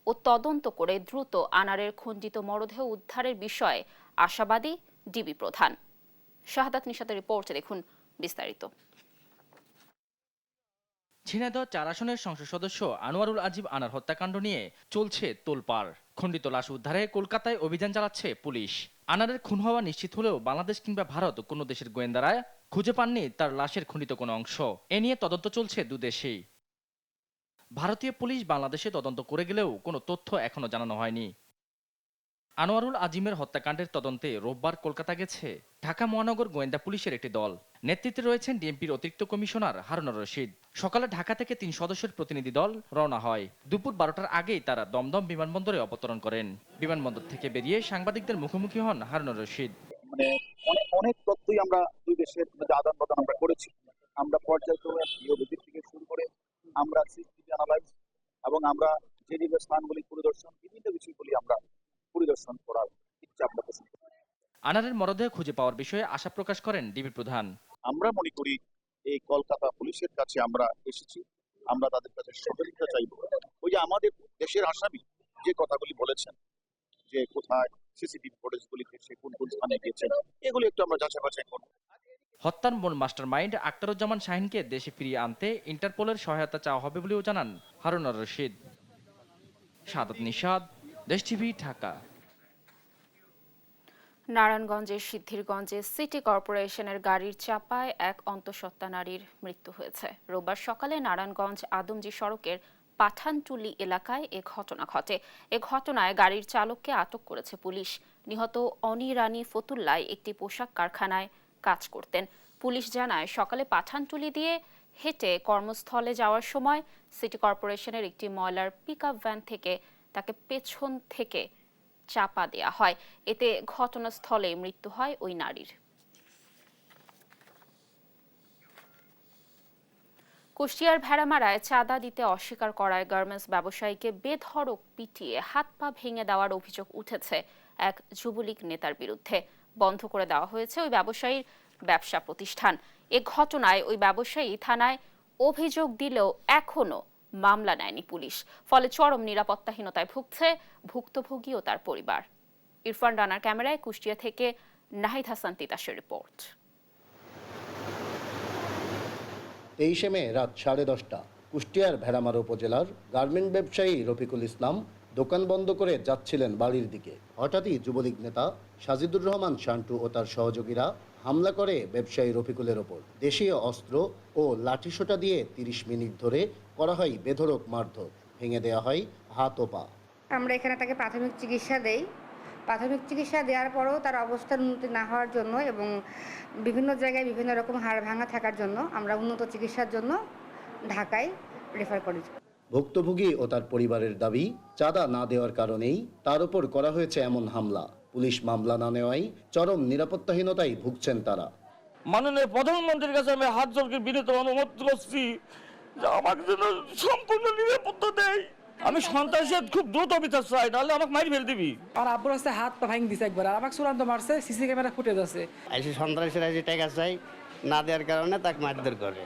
ও তদন্ত করে দ্রুত আনারের খণ্ডিত মরদেহ উদ্ধারের বিষয়ে আশাবাদী ডিবি প্রধান। শাহাদাত নিশাতের রিপোর্টে দেখুন বিস্তারিত। ঝিনাইদহ ৪ আসনের সংসদ সদস্য আনোয়ারুল আজিম আনার হত্যাকাণ্ড নিয়ে চলছে তোলপাড়। খণ্ডিত লাশ উদ্ধারে কলকাতায় অভিযান চালাচ্ছে পুলিশ। আনারের খুন হওয়া নিশ্চিত হলেও বাংলাদেশ কিংবা ভারত কোনো দেশের গোয়েন্দারা খুঁজে পাননি তার লাশের খণ্ডিত কোনো অংশ। এ নিয়ে তদন্ত চলছে দুদেশেই। ভারতীয় পুলিশ বাংলাদেশে তদন্ত করে গেলেও কোনো তথ্য এখনো জানানো হয়নি। আনোয়ারুল আজিমের হত্যাকাণ্ডের তদন্তে রোববার কলকাতা গেছে ঢাকা মহানগর গোয়েন্দা পুলিশের একটি দল। নেতৃত্বে রয়েছেন ডিএমপির অতিরিক্ত কমিশনার হারুনুর রশিদ। সকালে ঢাকা থেকে ৩ সদস্যের প্রতিনিধি দল রওনা হয়। দুপুর ১২টার আগেই তারা দমদম বিমানবন্দরে অবতরণ করেন। বিমানবন্দর থেকে বেরিয়ে সাংবাদিকদের মুখোমুখি হন হারুনুর রশিদ। মানে অনেক তথ্যই আমরা দুই দেশের আদান প্রদান আমরা করেছি। আমরা পর্যায়ক্রমে ভিডিও থেকে শুরু করে আমরা সিসিটিভি অ্যানালাইজ এবং আমরা যে যে স্থানগুলি পরিদর্শন, বিভিন্ন বিষয়গুলি আমরা পরিদর্শন করার ইচ্ছা আমরা পোষণ করি। আনারের মরদেহ খুঁজে পাওয়ার বিষয়ে আশা প্রকাশ করেন ডিবি প্রধান। আমরা মনে করি এই কলকাতা পুলিশের কাছে আমরা এসেছি, আমরা তাদের কাছে সহযোগিতা চাইব। ওই যে আমাদের দেশের আসামি যে কথাগুলি বলেছেন যে কোথায় সিসিটিভি ফুটেজগুলি সে কোন কোন স্থানে গিয়েছেন, এগুলো একটু আমরা যাচাই বাছাই করব। হত্যার মূল মাস্টারমাইন্ড আখতারুজ্জামান শাহিনকে দেশে ফিরিয়ে আনতে ইন্টারপোলের সহায়তা চাওয়া হবে বলেও জানান হারুনুর রশিদ। সাদাত নিশাদ, দেশ টিভি, ঢাকা। নারায়ণগঞ্জের সিদ্ধিরগঞ্জে সিটি কর্পোরেশনের গাড়ির চাপায় এক অন্তঃসত্ত্বা নারীর মৃত্যু হয়েছে। রোববার সকালে নারায়ণগঞ্জ আদমজি সড়কের পাঠানটুলি এলাকায় এ ঘটনা ঘটে। এ ঘটনায় গাড়ির চালককে আটক করেছে পুলিশ। নিহত অনি রানী ফতুল্লায় একটি পোশাক কারখানায় কাজ করতেন। পুলিশ জানায় সকালে পাঠানটুলি দিয়ে হেঁটে কর্মস্থলে যাওয়ার সময় সিটি কর্পোরেশনের একটি ময়লার পিকআপ ভ্যান থেকে তাকে পেছন থেকে চাপা দেয়া হয়। এতে ঘটনাস্থলে মৃত্যু হয় ওই নারীর। কুষ্টিয়ার ভেড়ামারায় চাঁদা দিতে অস্বীকার করায় গার্মেন্টস ব্যবসায়ীকে বেধড়ক পিটিয়ে হাত পা ভেঙে দেওয়ার অভিযোগ উঠেছে এক যুবলীগ নেতার বিরুদ্ধে। বন্ধ করে দেওয়া হয়েছে ওই ব্যবসায়ীর ব্যবসা প্রতিষ্ঠান। এ ঘটনায় ওই ব্যবসায়ী থানায় অভিযোগ দিলেও এখনো মামলা নেয়নি পুলিশ। ফলে চরম নিরাপত্তাহীনতায় ভুগছে ভুক্তভোগী ও তার পরিবার। ইরফান রানার ক্যামেরায় কুষ্টিয়া থেকে নাহিদ হাসান তিতাসের রিপোর্ট। 23 মে রাত 10:30 কুষ্টিয়ার ভেড়ামারা উপজেলার গার্মেন্ট ব্যবসায়ী রফিকুল ইসলাম দোকান বন্ধ করে যাচ্ছিলেন বাড়ির দিকে। হঠাৎই যুবলীগ নেতা সাজিদুর রহমান শান্টু ও তার সহযোগীরা হামলা করে ব্যবসায়ী রফিকুলের ওপর। দেশীয় অস্ত্র ও লাঠিসোঁটা দিয়ে 30 মিনিট ধরে করা হয় বেধড়ক মারধর। ভেঙে দেওয়া হয় হাত ও পা। আমরা এখানে তাকে প্রাথমিক চিকিৎসা দেই। প্রাথমিক চিকিৎসা দেওয়ার পরেও তার অবস্থার উন্নতি না হওয়ার জন্য এবং বিভিন্ন জায়গায় বিভিন্ন রকম হাড় ভাঙা থাকার জন্য আমরা উন্নত চিকিৎসার জন্য ঢাকায় রেফার করি। ভুক্তভোগী ও তার পরিবারের দাবি, চাঁদা না দেওয়ার কারণেই তার উপর করা হয়েছে এমন হামলা। পুলিশ মামলা না নেওয়ায় চরম নিরাপত্তাহীনতায় ভুগছেন তারা। মাননীয় প্রধানমন্ত্রীর কাছে আমি হাত জোড় করে বিনীত অনুরোধ করছি যে আমাকে যেন সম্পূর্ণ নিরাপত্তা দেয়। আমি সন্ত্রাসের খুব দ্রুত বিচার চাই, নাহলে আমাকে মারি ফেলে দিবি। আর আব্বুর কাছে হাত পা ভাঙি দিছে একবার, আর আমাকে চূড়ান্ত মারছে, সিসি ক্যামেরা ফুটেজ আছে। এসে সন্ত্রাসীরা যে টাকা চাই না দেওয়ার কারণে তাকে মারধর করে।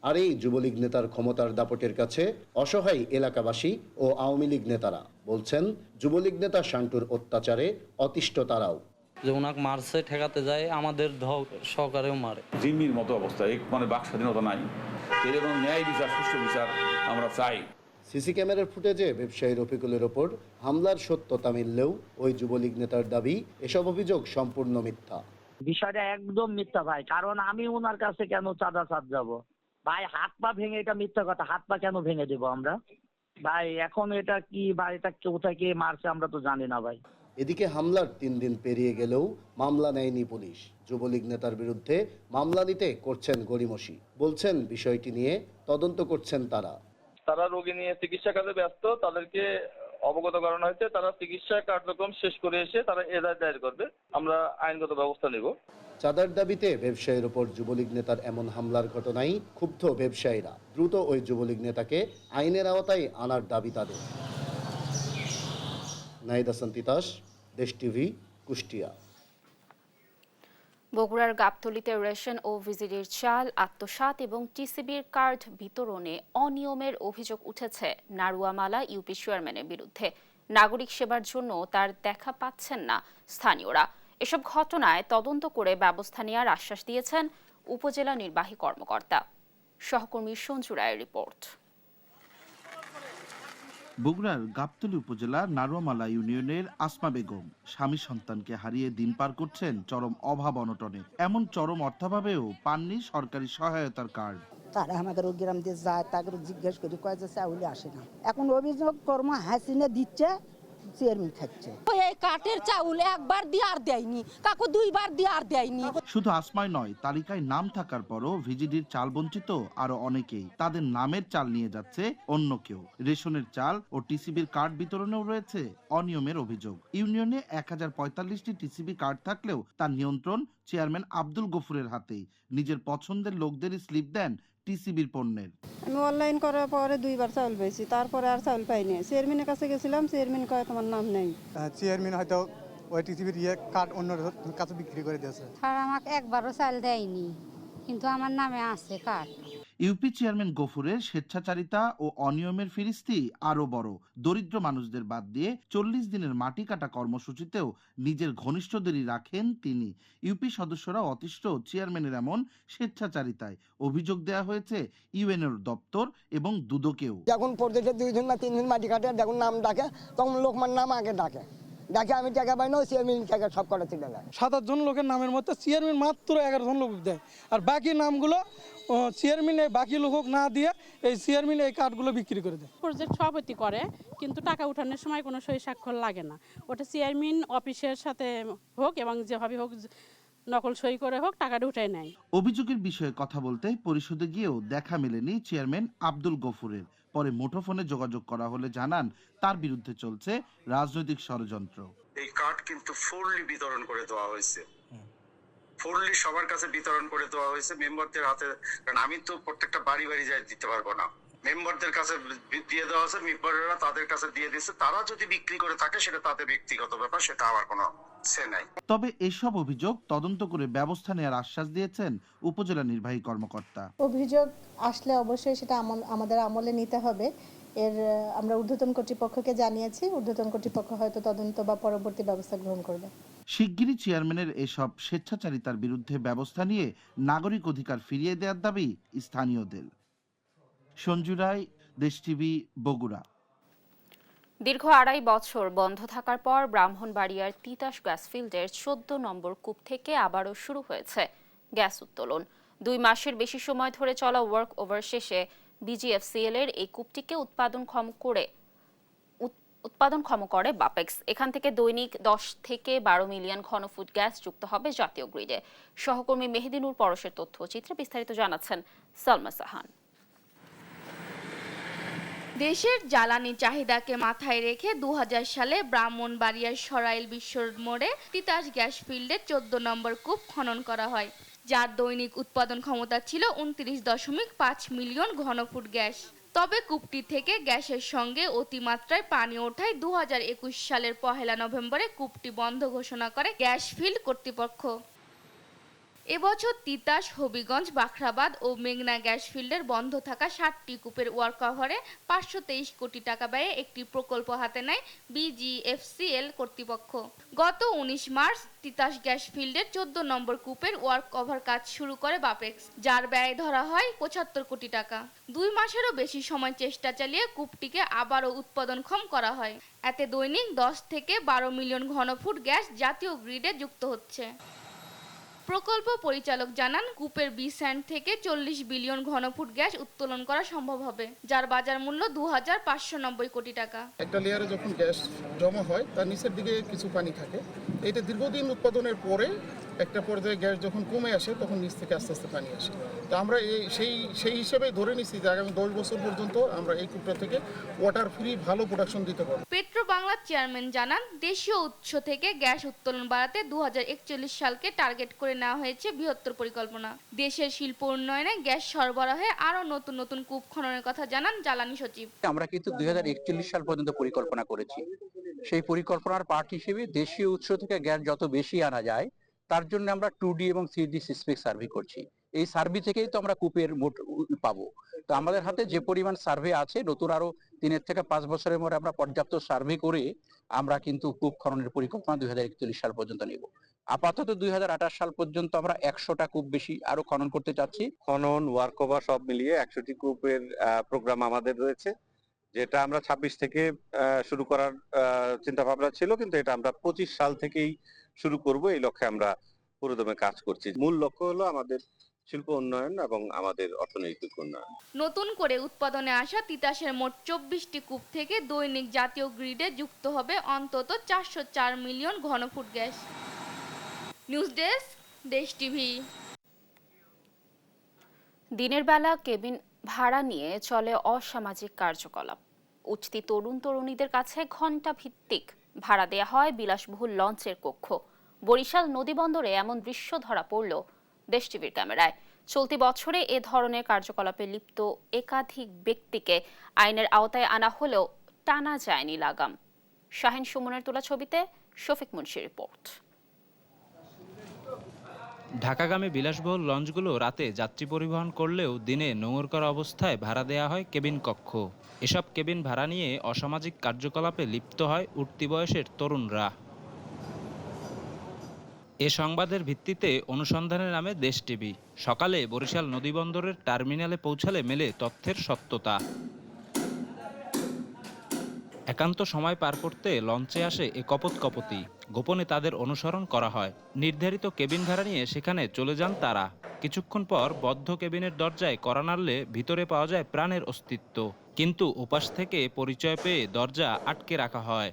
আর এই যুবলীগ নেতার ক্ষমতার দাপটের কাছে অসহায় এলাকাবাসী ও আওয়ামী লীগ নেতারা বলছেন, যুবলীগ নেতা শান্টুর অত্যাচারে অতিষ্ঠ তারাও। যে ওনাকে মারছে ঠেকাতে যায়, আমাদের সহকারেও মারে। জিম্মির মতো অবস্থা, মানে বাক স্বাধীনতা নাই। এবং ন্যায় বিচার, সুষ্ঠু বিচার আমরা চাই। সিসি ক্যামেরার ফুটেজে ব্যবসায়ী রফিকুলের ওপর হামলার সত্যতা মিললেও ওই যুবলীগ নেতার দাবি, এসব অভিযোগ সম্পূর্ণ মিথ্যা। বিষয়টা একদম মিথ্যা ভাই, কারণ আমি ওনার কাছে কেন চাঁদা যাব ভাই? হাত পা ভেঙে, এটা মিথ্যা কথা। হাত পা কেন ভেঙে দেবো আমরা ভাই? এখন এটা কি ভাই, এটা কোথায় কে মারছে আমরা তো জানি না ভাই। এদিকে হামলার 3 দিন পেরিয়ে গেলেও মামলা নেয়নি পুলিশ। যুবলীগ নেতার বিরুদ্ধে মামলা নিতে করছেন গড়িমসি। বলছেন বিষয়টি নিয়ে তদন্ত করছেন তারা। তারা রোগী নিয়ে চিকিৎসা কাজে ব্যস্ত, তাদেরকে অবগত করানো হয়েছে। তারা চিকিৎসা কার্যক্রম শেষ করে এসে তারা এজাহার দায়ের করবে, আমরা আইনগত ব্যবস্থা নেব। চাঁদার দাবিতে ব্যবসায়ীর ওপর যুবলীগ নেতার এমন হামলার ঘটনায় ক্ষুব্ধ ব্যবসায়ীরা দ্রুত ওই যুবলীগ নেতাকে আইনের আওতায় আনার দাবি তাদের। নাহিদ হাসান তিতাস, দেশ টিভি, কুষ্টিয়া। বগুড়ার গাবতলীতে রেশন ও ভিজিডির চাল আত্মসাৎ এবং টিসিবির কার্ড বিতরণে অনিয়মের অভিযোগ উঠেছে নারুয়ামালা ইউপি চেয়ারম্যানের বিরুদ্ধে। নাগরিক সেবার জন্য তার দেখা পাচ্ছেন না স্থানীয়রা। এসব ঘটনায় তদন্ত করে ব্যবস্থা নেওয়ার আশ্বাস দিয়েছেন উপজেলা নির্বাহী কর্মকর্তা। সহকর্মী সঞ্জু রায়ের রিপোর্ট। বগুড়ার গাবতলী উপজেলার নারুয়ামালা ইউনিয়নের আসমা বেগম স্বামী সন্তানকে হারিয়ে দিন পার করছেন চরম অভাব অনটনে। এমন চরম অর্থাভাবেও পাননি সরকারি সহায়তার কার্ড। তারা আমাদের গ্রাম দিয়ে যায়, তাকে জিজ্ঞেস করি, কয় যে চাউলে আসে না। এখন অভিযোগ কর্ম হাসিনে দিচ্ছে, চেয়ারম্যান খাচ্ছে। এই কাঠের চাউল একবার দিয়ে আর দেয়নি, কাকু দুইবার দিয়ে আর দেয়নি। শুধু আসমাই নয়, তালিকায় নাম থাকার পরও ভিজিডির চাল বঞ্চিত আরো অনেকেই। তাদের নামের চাল নিয়ে যাচ্ছে অন্য কেউ। রেশনের চাল ও টিসিবির কার্ড বিতরণেও রয়েছে অনিয়মের অভিযোগ। ইউনিয়নে 1045টি টিসিবি কার্ড থাকলেও তার নিয়ন্ত্রণ চেয়ারম্যান আব্দুল গফুরের হাতেই। নিজের পছন্দের লোকদেরই স্লিপ দেন টিসিবির পণ্যের। আমি অনলাইন করার পরে 2বার চাউল পেয়েছি, তারপরে আর চাউল পাইনি। চেয়ারম্যানের কাছে গেছিলাম, চেয়ারম্যান কয় তোমার নাম নেই। চেয়ারম্যান হয়তো ওই টিসিবির কার্ড অন্য কাছে বিক্রি করে দিয়েছে। আর আমাকে একবারও চাল দেয়নি, কিন্তু আমার নামে আছে কার্ড। ইউপি চেয়ারম্যান গফুরের স্বেচ্ছাচারিতা ও অনিয়মের ফিরিস্তি আরো বড়। দরিদ্র মানুষদের বাদ দিয়ে 40 দিনের মাটি কাটা কর্মসূচিতেও নিজের ঘনিষ্ঠদেরই রাখেন তিনি। ইউপি সদস্যরা অতিষ্ঠ চেয়ারম্যানের এমন স্বেচ্ছাচারিতায়। অভিযোগ দেয়া হয়েছে ইউএনওর দপ্তর এবং দুদকেও। যখন প্রদেশে 2 দিন বা 3 দিন মাটি কাটে, যখন নাম ডাকে তখন লোকমান নাম আগে ডাকে। ডাকে আমি টাকা পাই না, চেয়ারম্যান টাকা সব করা ছিল না। 7-8 জন লোকের নামের মধ্যে চেয়ারম্যান মাত্র 11 জন লোক দেয়, আর বাকি নামগুলো চেয়ারম্যান বাকি লোক না দিয়ে এই চেয়ারম্যান এই কার্ডগুলো বিক্রি করে দেয়। প্রজেক্ট সভাপতি করে, কিন্তু টাকা উঠানোর সময় কোনো সই স্বাক্ষর লাগে না। ওটা চেয়ারম্যান অফিসের সাথে হোক এবং যেভাবে হোক নকল সই করে হোক টাকাটা উঠায় নেয়। অভিযোগের বিষয়ে কথা বলতে পরিষদে গিয়েও দেখা মেলেনি চেয়ারম্যান আব্দুল গফুরের। পরে মুঠোফোনে যোগাযোগ করা হলে জানান তার বিরুদ্ধে চলছে রাজনৈতিক ষড়যন্ত্র। এই কার্ড কিন্তু ফুললি বিতরণ করে দেওয়া হয়েছে, ফুললি সবার কাছে বিতরণ করে দেওয়া হয়েছে মেম্বারদের হাতে। কারণ আমি তো প্রত্যেকটা বাড়ি বাড়ি যাই দিতে পারবো না, মেম্বারদের কাছে দিয়ে দেওয়া হয়েছে, মেম্বাররা তাদের কাছে দিয়ে দিচ্ছে। তারা যদি বিক্রি করে থাকে সেটা তাদের ব্যক্তিগত ব্যাপার, সেটা আমার কোনো সে নাই। তবে এসব অভিযোগ তদন্ত করে ব্যবস্থা নেওয়ার আশ্বাস দিয়েছেন উপজেলা নির্বাহী কর্মকর্তা। অভিযোগ আসলে অবশ্যই সেটা আমাদের আমলে নিতে হবে। আমরা ঊর্ধ্বতন কর্তৃপক্ষকে জানিয়েছি, ঊর্ধ্বতন কর্তৃপক্ষ হয়তো তদন্ত বা পরবর্তী ব্যবস্থা গ্রহণ করবে। শিগগিরই চেয়ারম্যানের এসব স্বেচ্ছাচারিতার বিরুদ্ধে ব্যবস্থা নিয়ে নাগরিক অধিকার ফিরিয়ে দেওয়ার দাবি স্থানীয়দের। সঞ্জু রায়, দেশ টিভি, বগুড়া। দীর্ঘ 2.5 বছর বন্ধ থাকার পর ব্রাহ্মণবাড়িয়ার তিতাস গ্যাস ফিল্ডের 14 নম্বর কূপ থেকে আবারও শুরু হয়েছে গ্যাস উত্তোলন। 2 মাসের বেশি সময় ধরে চলা ওয়ার্ক ওভার শেষে বিজিএফসিএল এর এই কূপটিকে উৎপাদনক্ষম করে বাপেক্স। এখান থেকে দৈনিক 10 থেকে 12 মিলিয়ন ঘনফুট গ্যাস যুক্ত হবে জাতীয় গ্রিডে। সহকর্মী মেহেদী নূর পরশের তথ্যচিত্রে বিস্তারিত জানাচ্ছেন সালমা সাহান। দেশের জ্বালানি চাহিদাকে মাথায় রেখে 2000 সালে ব্রাহ্মণবাড়িয়ার সরাইল বিশ্ব মোড়ে তিতাস গ্যাস ফিল্ডের 14 নম্বর কূপ খনন করা হয়, যার দৈনিক উৎপাদন ক্ষমতা ছিল 29.5 মিলিয়ন ঘনফুট গ্যাস। তবে কূপটি থেকে গ্যাসের সঙ্গে অতিমাত্রায় পানি ওঠায় 2021 সালের 1 নভেম্বরে কূপটি বন্ধ ঘোষণা করে গ্যাস ফিল্ড কর্তৃপক্ষ। এবছর তিতাস, হবিগঞ্জ, বাখরাবাদ ও মেঘনা গ্যাস ফিল্ডের বন্ধ থাকা 7টি কূপের ওয়ার্ক কভারে 523 কোটি টাকা ব্যয়ে একটি প্রকল্প হাতে নেয় বিজিএফসিএল কর্তৃপক্ষ। গত 19 মার্চ তিতাস গ্যাস ফিল্ডের 14 নম্বর কূপের ওয়ার্ক কভার কাজ শুরু করে বাপেক্স, যার ব্যয় ধরা হয় 75 কোটি টাকা। 2 মাসেরও বেশি সময় চেষ্টা চালিয়ে কূপটিকে আবারও উৎপাদনক্ষম করা হয়। এতে দৈনিক 10 থেকে 12 মিলিয়ন ঘনফুট গ্যাস জাতীয় গ্রিডে যুক্ত হচ্ছে। প্রকল্প পরিচালক জানান, কূপের বিস্যান্ড থেকে 40 বিলিয়ন ঘনফুট গ্যাস উত্তোলন করা সম্ভব হবে, যার বাজার মূল্য 2590 কোটি টাকা। একটা লেয়ারে যখন গ্যাস জমা হয় তার নিচের দিকে কিছু পানি থাকে। এটা দীর্ঘদিন উৎপাদনের পরে একটা পর্যায়ে গ্যাস যখন কমে আসে তখন নিচ থেকে আস্তে আস্তে পানি আসে। তো আমরা সেই হিসেবে ধরে নিচ্ছি যে আগামী 10 বছর পর্যন্ত আমরা এই কূপটা থেকে ওয়াটার ফ্রি ভালো প্রোডাকশন দিতে পারব। পেট্রো বাংলার চেয়ারম্যান জানান, দেশীয় উৎস থেকে গ্যাস উত্তোলন বাড়াতে 2041 সালকে টার্গেট করে নেওয়া হয়েছে বৃহত্তর পরিকল্পনা। দেশের শিল্প উন্নয়নে গ্যাস সরবরাহে আরও নতুন নতুন কূপ খননের কথা জানান জ্বালানি সচিব। আমরা কিন্তু 2041 সাল পর্যন্ত পরিকল্পনা করেছি। সেই পরিকল্পনার পার্ট হিসেবে দেশীয় উৎস থেকে গ্যাস যত বেশি আনা যায় তার জন্য আমরা 2D এবং 3D সিসমিক সার্ভে করছি। এই সার্ভে থেকেই তো আমরা কূপের মোট পাবো। তো আমাদের হাতে যে পরিমাণ সার্ভে আছে, নতুন আরো 3 থেকে 5 বছরের মধ্যে আমরা পর্যাপ্ত সার্ভে করে আমরা কিন্তু কূপ খননের পরিকল্পনা 2041 সাল পর্যন্ত নেব। আপাতত 2028 সাল পর্যন্ত আমরা 100টা কূপ বেশি আরো খনন করতে চাচ্ছি। খনন, ওয়ার্কওভার সব মিলিয়ে 100টি কূপের প্রোগ্রাম আমাদের রয়েছে, যেটা আমরা 26 থেকে শুরু করার চিন্তা ভাবনা ছিল, কিন্তু এটা আমরা 25 সাল থেকেই শুরু করব, এই লক্ষ্যে আমরা পুরোদমে কাজ করছি। মূল লক্ষ্য হলো আমাদের শিল্প উন্নয়ন এবং আমাদের অর্থনৈতিক উন্নয়ন। নতুন করে উৎপাদনে আসা তিতাসের মোট 24টি কূপ থেকে দৈনিক জাতীয় গ্রিডে যুক্ত হবে অন্তত 404 মিলিয়ন ঘনফুট গ্যাস। নিউজ ডেস্ক, দেশ টিভি। দিনের বেলা কেবিন ভাড়া নিয়ে চলে অসামাজিক কার্যকলাপ। উঠতি তরুণ তরুণীদের কাছে ঘণ্টা ভিত্তিক ভাড়া দেয়া হয় বিলাসবহুল লঞ্চের কক্ষ। বরিশাল নদীবন্দরে এমন দৃশ্য ধরা পড়ল দেশ টিভির ক্যামেরায়। চলতি বছরে এ ধরনের কার্যকলাপে লিপ্ত একাধিক ব্যক্তিকে আইনের আওতায় আনা হলেও টানা যায়নি লাগাম। শাহিন সুমনের তোলা ছবিতে শফিক মুন্সির রিপোর্ট। ঢাকাগামী বিলাসবহুল লঞ্চগুলো রাতে যাত্রী পরিবহন করলেও দিনে নোঙর করা অবস্থায় ভাড়া দেয়া হয় কেবিন কক্ষ। এসব কেবিন ভাড়া নিয়ে অসামাজিক কার্যকলাপে লিপ্ত হয় উঠতি বয়সের তরুণরা। এ সংবাদের ভিত্তিতে অনুসন্ধানে নামে দেশ টিভি। সকালে বরিশাল নদীবন্দরের টার্মিনালে পৌঁছালে মেলে তথ্যের সত্যতা। একান্ত সময় পার করতে লঞ্চে আসে এ কপোতকপতি। গোপনে তাদের অনুসরণ করা হয়। নির্ধারিত কেবিন ভাড়া নিয়ে সেখানে চলে যান তারা। কিছুক্ষণ পর বদ্ধ কেবিনের দরজায় কড়া নাড়লে ভিতরে পাওয়া যায় প্রাণের অস্তিত্ব, কিন্তু ওপাশ থেকে পরিচয় পেয়ে দরজা আটকে রাখা হয়।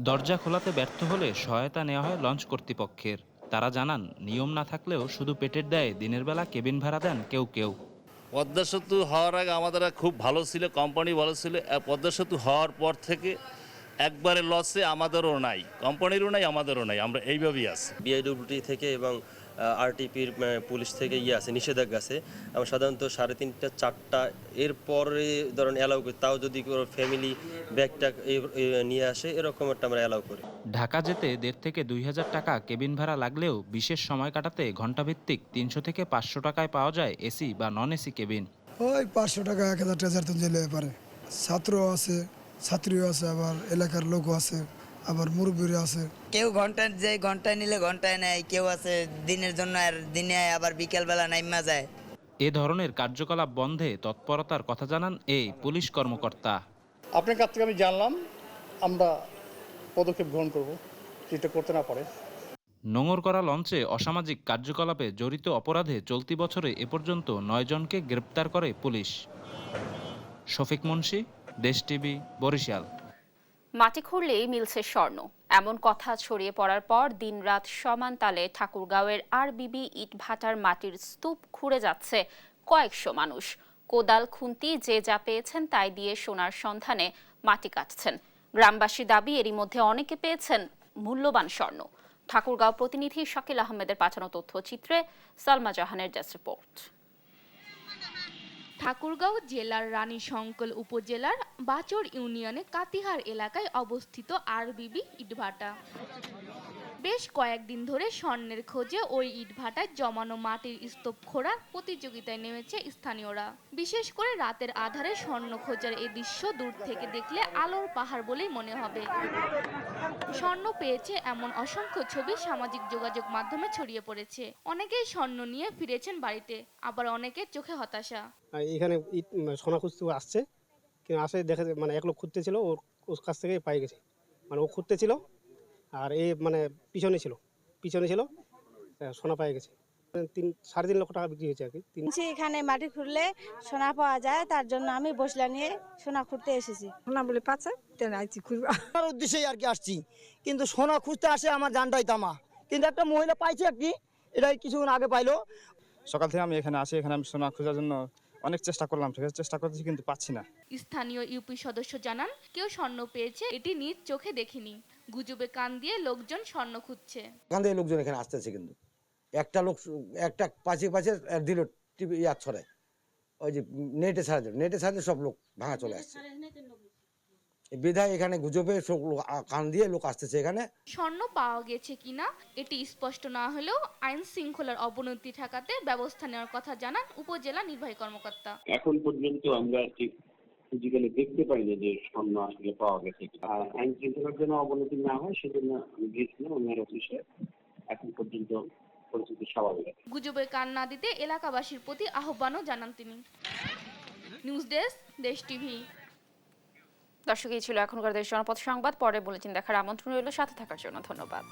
দরজা খোলাতে ব্যর্থ হলে সহায়তা নেওয়া হয় লঞ্চ কর্তৃপক্ষের। তারা জানান, নিয়ম না থাকলেও শুধু পেটের দায়ে দিনের বেলা কেবিন ভাড়া দেন কেউ কেউ। পদ্মা সেতু হওয়ার আগে আমাদের খুব ভালো ছিল, কোম্পানি ভালো ছিল। পদ্মা সেতু হওয়ার পর থেকে একবারে লসে, আমাদেরও নাই, কোম্পানিরও নাই, আমাদেরও নাই, আমরা এইভাবেই আছি। বিআইডব্লিউটি থেকে এবং আরটিপির পুলিশ থেকে আছে, নিষেধাজ্ঞা আছে। আমরা সাধারণত 3:30 4টা এরপরে ধরেন অ্যালাউ করি, তাও যদি কোনো ফ্যামিলি ব্যাগটা নিয়ে আসে এরকম একটা আমরা অ্যালাউ করি। ঢাকা যেতে 1,500 থেকে 2,000 টাকা কেবিন ভাড়া লাগলেও বিশেষ সময় কাটাতে ঘণ্টাভিত্তিক 300 থেকে 500 টাকায় পাওয়া যায় এসি বা নন এসি কেবিন। ওই 500 টাকা 1000 টাকা তো জেলে পারে। ছাত্র আছে, ছাত্রীও আছে, আবার এলাকার লোকও আছে, আবার মুরব্বীরা আছে। কেউ ঘন্টায় নিলে ঘন্টায় নেয়, কেউ আছে দিনের জন্য আর দিনে আবার বিকেলবেলা নাইমা যায়। এ ধরনের কার্যকলাপ বন্ধে তৎপরতার কথা জানান এই পুলিশ কর্মকর্তা। আপনার কাছ থেকে আমি জানলাম, আমরা পদক্ষেপ গ্রহণ করব যেটা করতে না পারে। নোঙর করা লঞ্চে অসামাজিক কার্যকলাপে জড়িত অপরাধে চলতি বছরে এ পর্যন্ত 9 জনকে গ্রেপ্তার করে পুলিশ। শফিক মুন্সি, দেশ টিভি, বরিশাল। মাটি খুঁড়লেই মিলছে স্বর্ণ, এমন কথা ছড়িয়ে পড়ার পর দিনরাত সমান তালে ঠাকুরগাঁওয়ের আরবিবি ইট ভাটার মাটির স্তূপ খুঁড়ে যাচ্ছে কয়েকশো মানুষ। কোদাল, খুন্তি যে যা পেয়েছেন তাই দিয়ে সোনার সন্ধানে মাটি কাটছেন। গ্রামবাসীর দাবি, এরই মধ্যে অনেকে পেয়েছেন মূল্যবান স্বর্ণ। ঠাকুরগাঁও প্রতিনিধি শাকিল আহমেদের পাঠানো তথ্যচিত্রে সালমা জাহানের ডেস্ক রিপোর্ট। ঠাকুরগাঁও জেলার রানীশঙ্কল উপজেলার বাচর ইউনিয়নে কাতিহার এলাকায় অবস্থিত আরবিবি ইটভাটা। বেশ কয়েকদিন ধরে স্বর্ণের খোঁজে ওই ইটভাটায় জমানো মাটির স্তূপ খোঁড়ার প্রতিযোগিতায় নেমেছে স্থানীয়রা। বিশেষ করে রাতের আধারে স্বর্ণ খোঁজার এই দৃশ্য দূর থেকে দেখলে আলোর পাহাড় বলেই মনে হবে। স্বর্ণ পেয়েছে এমন অসংখ্য ছবি সামাজিক যোগাযোগ মাধ্যমে ছড়িয়ে পড়েছে। অনেকেই স্বর্ণ নিয়ে ফিরেছেন বাড়িতে, আবার অনেকের চোখে হতাশা। এখানে সোনা খুঁজতে আসছে, কিন্তু আসে দেখে মানে এক লোক খুঁজতে ছিল, ওর কাছ থেকে পাই গেছে। মানে ও খুঁজতে ছিল আর এ মানে পিছনে ছিল সোনা পাই গেছে। 3.5 লক্ষ টাকা বিক্রি হয়েছে আর কি। এখানে মাটি খুঁড়লে সোনা পাওয়া যায়, তার জন্য আমি বসলা নিয়ে সোনা খুঁড়তে এসেছি। সোনা বলে পাচ্ছে আমার উদ্দেশ্যেই আর কি আসছি, কিন্তু সোনা খুঁজতে আসে আমার জানটাই তামা। কিন্তু একটা মহিলা পাইছে আর কি, এটাই কিছুক্ষণ আগে পাইলো। সকাল থেকে আমি এখানে আসি, এখানে আমি সোনা খোঁজার জন্য অনেক চেষ্টা করলাম, ঠিক আছে, চেষ্টা করতেছি কিন্তু পাচ্ছি না। স্থানীয় ইউপি সদস্য জানান, কেউ স্বর্ণ পেয়েছে এটি নিজ চোখে দেখিনি। গুজবে কান দিয়ে লোকজন স্বর্ণ খুঁজছে। কান দিয়ে লোকজন এখানে আসতেছে, কিন্তু একটা লোক একটা পাঁচে দিল টিভি ছড়ায়, ওই যে নেটে ছাড়া সব লোক ভাঙা চলে আসছে। বিধায় এখানে গুজবে সব কান দিয়ে লোক আসতেছে এখানে। স্বর্ণ পাওয়া গেছে কিনা এটি স্পষ্ট না হলেও আইন শৃঙ্খলার অবনতি ঠেকাতে ব্যবস্থা নেওয়ার কথা জানান উপজেলা নির্বাহী কর্মকর্তা। এখন পর্যন্ত আমরা ফিজিক্যালি দেখতে পাইনি যে স্বর্ণ আসলে পাওয়া গেছে। আইন শৃঙ্খলার জন্য অবনতি না হয় সেজন্য আমি গিয়েছিলাম ওনার অফিসে। এখন পর্যন্ত পরিস্থিতি স্বাভাবিক। গুজবে কান না দিতে এলাকাবাসীর প্রতি আহ্বানও জানান তিনি। নিউজ ডেস্ক, দেশ টিভি। দর্শক, এই ছিল এখনকার দেশ জনপদ সংবাদ। পরে বুলেটিন দেখার আমন্ত্রণ রইল। সাথে থাকার জন্য ধন্যবাদ।